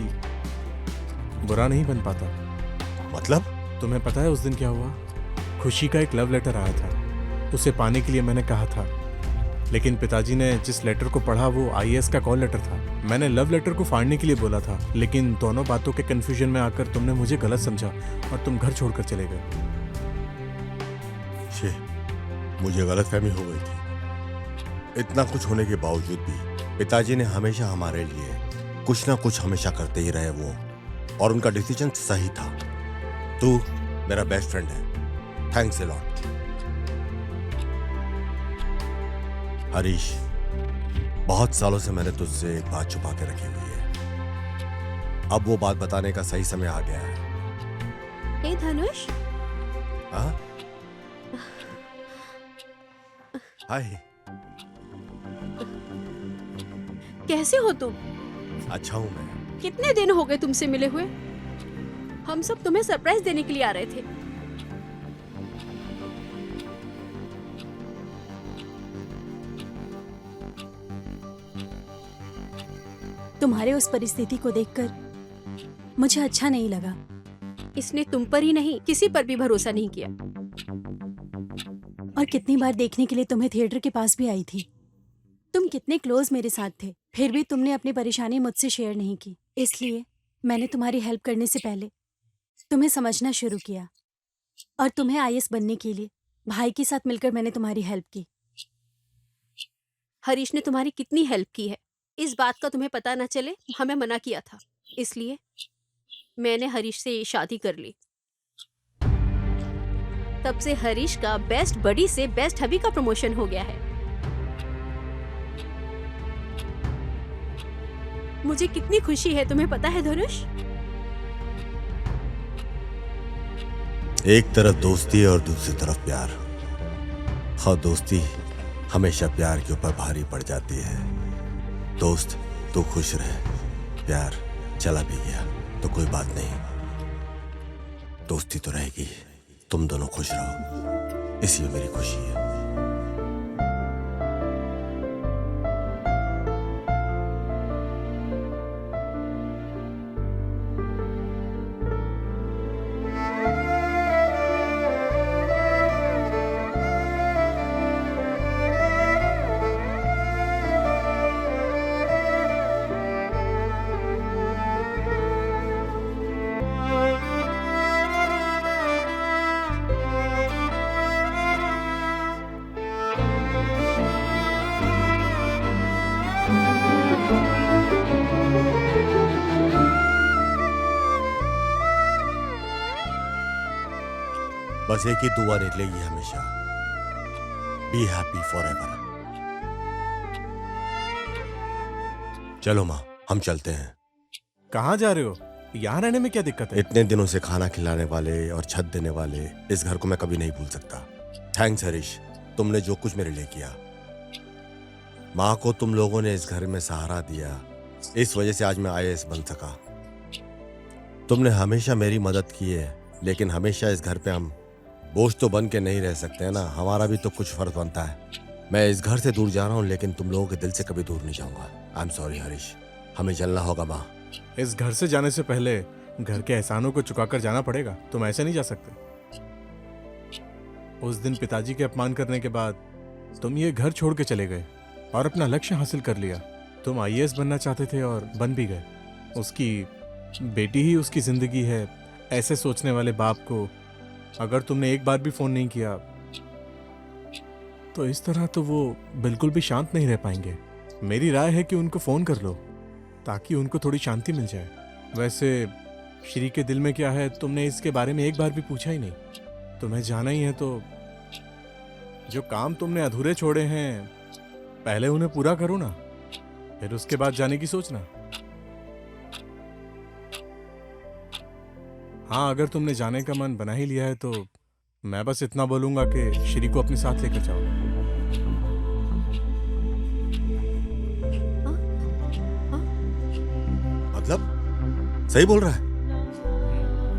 बुरा नहीं बन पाता। मतलब? तुम्हें पता है उस दिन क्या हुआ? खुशी का एक लव लेटर आया था, उसे पाने के लिए मैंने कहा था, लेकिन पिताजी ने जिस लेटर को पढ़ा वो आईएएस का कॉल लेटर था। मैंने लव लेटर को फाड़ने के लिए बोला था, लेकिन दोनों बातों के कंफ्यूजन में आकर तुमने मुझे गलत समझा और तुम घर छोड़कर चले गए। मुझे गलतफहमी हो गई थी। इतना कुछ होने के बावजूद भी पिताजी ने हमेशा हमारे लिए कुछ ना कुछ हमेशा करते ही रहे वो, और उनका डिसीजन सही था। तू मेरा बेस्ट फ्रेंड है, थैंक्स अ लॉट। हरीश, बहुत सालों से मैंने तुझसे एक बात छुपा के रखी हुई है, अब वो बात बताने का सही समय आ गया है। हे धनुष। हाँ? हाय। कैसे हो तुम? अच्छा हूं मैं। कितने दिन हो गए तुमसे मिले हुए? हम सब तुम्हें सरप्राइज देने के लिए आ रहे थे। तुम्हारे उस परिस्थिति को देखकर मुझे अच्छा नहीं लगा। इसने तुम पर ही नहीं किसी पर भी भरोसा नहीं किया। और कितनी बार देखने के लिए तुम्हें थिएटर के पास भी आई थी। तुम कितने क्लोज मेरे साथ थे, फिर भी तुमने अपनी परेशानी मुझसे शेयर नहीं की। इसलिए मैंने तुम्हारी हेल्प करने से पहले तुम्हें समझना शुरू किया, और तुम्हें आईएएस बनने के लिए भाई के साथ मिलकर मैंने तुम्हारी हेल्प की। हरीश ने तुम्हारी कितनी हेल्प की है, इस बात का तुम्हें पता ना चले हमें मना किया था, इसलिए मैंने हरीश से शादी कर ली। तब से हरीश का बेस्ट बडी से बेस्ट हबी का प्रमोशन हो गया है। मुझे कितनी खुशी है तुम्हें पता है धनुष? एक तरफ दोस्ती और दूसरी तरफ प्यार, और दोस्ती हमेशा प्यार के ऊपर भारी पड़ जाती है। दोस्त तू खुश रहे, प्यार चला भी गया तो कोई बात नहीं, दोस्ती तो रहेगी। तुम दोनों खुश रहो, इसी में मेरी खुशी है। बस एक ही दुआ निकलेगी हमेशा, बी हैप्पी फॉरएवर। चलो माँ, हम चलते हैं। कहाँ जा रहे हो? यहाँ रहने में क्या दिक्कत है? इतने दिनों से खाना खिलाने वाले और छत देने वाले इस घर को मैं कभी नहीं भूल सकता। थैंक्स हरीश, तुमने जो कुछ मेरे लिए किया। माँ को तुम लोगों ने इस घर में सहारा दिया, इस वजह से आज मैं आईएएस बन सका। तुमने हमेशा मेरी मदद की है, लेकिन हमेशा इस घर पे हम बोझ तो बन के नहीं रह सकते हैं ना, हमारा भी तो कुछ फर्ज बनता है। मैं इस घर से दूर जा रहा हूँ, लेकिन तुम लोगों के दिल से कभी दूर नहीं जाऊंगा। आई एम सॉरी हरीश, हमें चलना होगा माँ। इस घर से जाने से पहले घर के एहसानों को चुकाकर जाना पड़ेगा। तुम ऐसे नहीं जा सकते। उस दिन पिताजी के अपमान करने के बाद तुम ये घर छोड़ के चले गए और अपना लक्ष्य हासिल कर लिया। तुम आईएएस बनना चाहते थे और बन भी गए। उसकी बेटी ही उसकी जिंदगी है, ऐसे सोचने वाले बाप को अगर तुमने एक बार भी फोन नहीं किया तो इस तरह तो वो बिल्कुल भी शांत नहीं रह पाएंगे। मेरी राय है कि उनको फोन कर लो ताकि उनको थोड़ी शांति मिल जाए। वैसे श्री के दिल में क्या है तुमने इसके बारे में एक बार भी पूछा ही नहीं। तुम्हें जाना ही है तो जो काम तुमने अधूरे छोड़े हैं पहले उन्हें पूरा करो ना, फिर उसके बाद जाने की सोचना। हाँ, अगर तुमने जाने का मन बना ही लिया है तो मैं बस इतना बोलूंगा कि श्री को अपने साथ लेकर जाओ। मतलब सही बोल रहा है।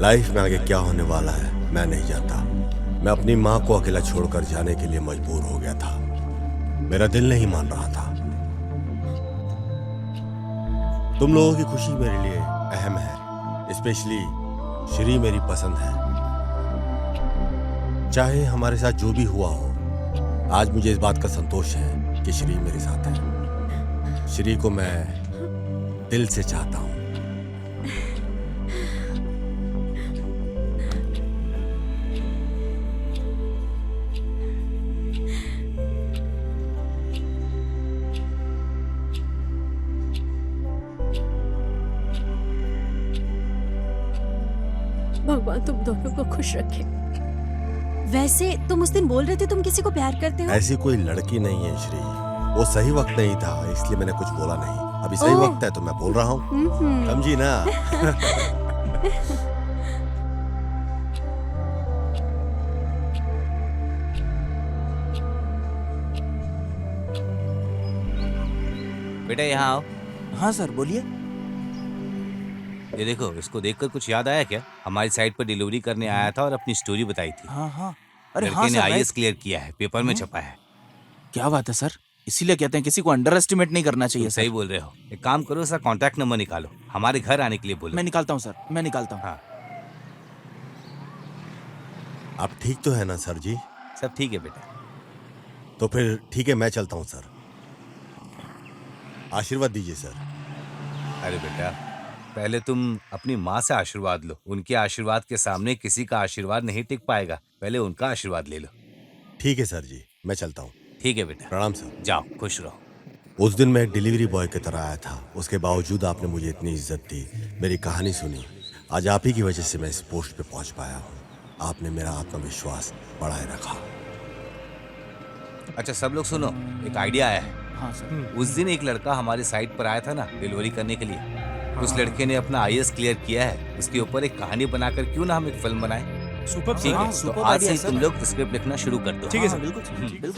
लाइफ में आगे क्या होने वाला है मैं नहीं जानता। मैं अपनी माँ को अकेला छोड़कर जाने के लिए मजबूर हो गया था। मेरा दिल नहीं मान रहा था। तुम लोगों की खुशी मेरे लिए अहम है, स्पेशली श्री मेरी पसंद है। चाहे हमारे साथ जो भी हुआ हो, आज मुझे इस बात का संतोष है कि श्री मेरे साथ है। श्री को मैं दिल से चाहता हूं। भगवान तुम दोनों को खुश रखे। वैसे तुम उस दिन बोल रहे थे तुम किसी को प्यार करते हो। ऐसी कोई लड़की नहीं है श्री, वो सही वक्त नहीं था इसलिए मैंने कुछ बोला नहीं। अभी सही वक्त है तो मैं बोल रहा हूँ, समझी ना। बेटा यहाँ आओ। हाँ सर बोलिए। ये देखो, इसको देखकर कुछ याद आया क्या? हमारी साइट पर डिलीवरी करने आया था और अपनी स्टोरी बताई थी। हाँ हाँ, अरे लड़के हाँ ने सर, आईएएस क्लियर किया है, पेपर में छपा है। क्या बात है सर, इसीलिए कहते हैं किसी को अंडर एस्टिमेट नहीं करना चाहिए। सही बोल रहे हो। एक काम करो सर, कॉन्टैक्ट नंबर निकालो, हमारे घर आने के लिए बोलो। मैं निकालता हूँ सर, मैं निकालता हूँ। हाँ, आप ठीक तो है ना सर जी? सब ठीक है बेटा। तो फिर ठीक है, मैं चलता हूँ सर। आशीर्वाद दीजिए सर। अरे बेटा, पहले तुम अपनी माँ से आशीर्वाद लो। उनके आशीर्वाद के सामने किसी का आशीर्वाद नहीं टिक पाएगा। पहले उनका आशीर्वाद ले लो। ठीक है सर जी, मैं चलता हूँ। ठीक है बेटा। प्रणाम सर। जाओ, खुश रहो। उस दिन मैं एक डिलीवरी बॉय की तरह आया था, उसके बावजूद आपने मुझे इतनी इज्जत दी, मेरी कहानी सुनी। आज आप ही की वजह से मैं इस पोस्ट पे पहुंच पाया हूँ। आपने मेरा आत्मविश्वास बढ़ाए रखा। अच्छा सब लोग सुनो, एक आइडिया आया है। हाँ सर। उस दिन एक लड़का हमारे साइट पर आया था ना डिलीवरी करने के लिए। उस लड़के ने अपना आईएएस क्लियर किया है। उसके ऊपर एक कहानी बनाकर क्यों ना हम एक फिल्म बनाएं? सुपर ठीक है, हाँ, तो सुपर आज आइडिया से है, तुम सर। लोग स्क्रिप्ट लिखना शुरू कर दो। ठीक है सर। बिल्कुल बिल्कुल।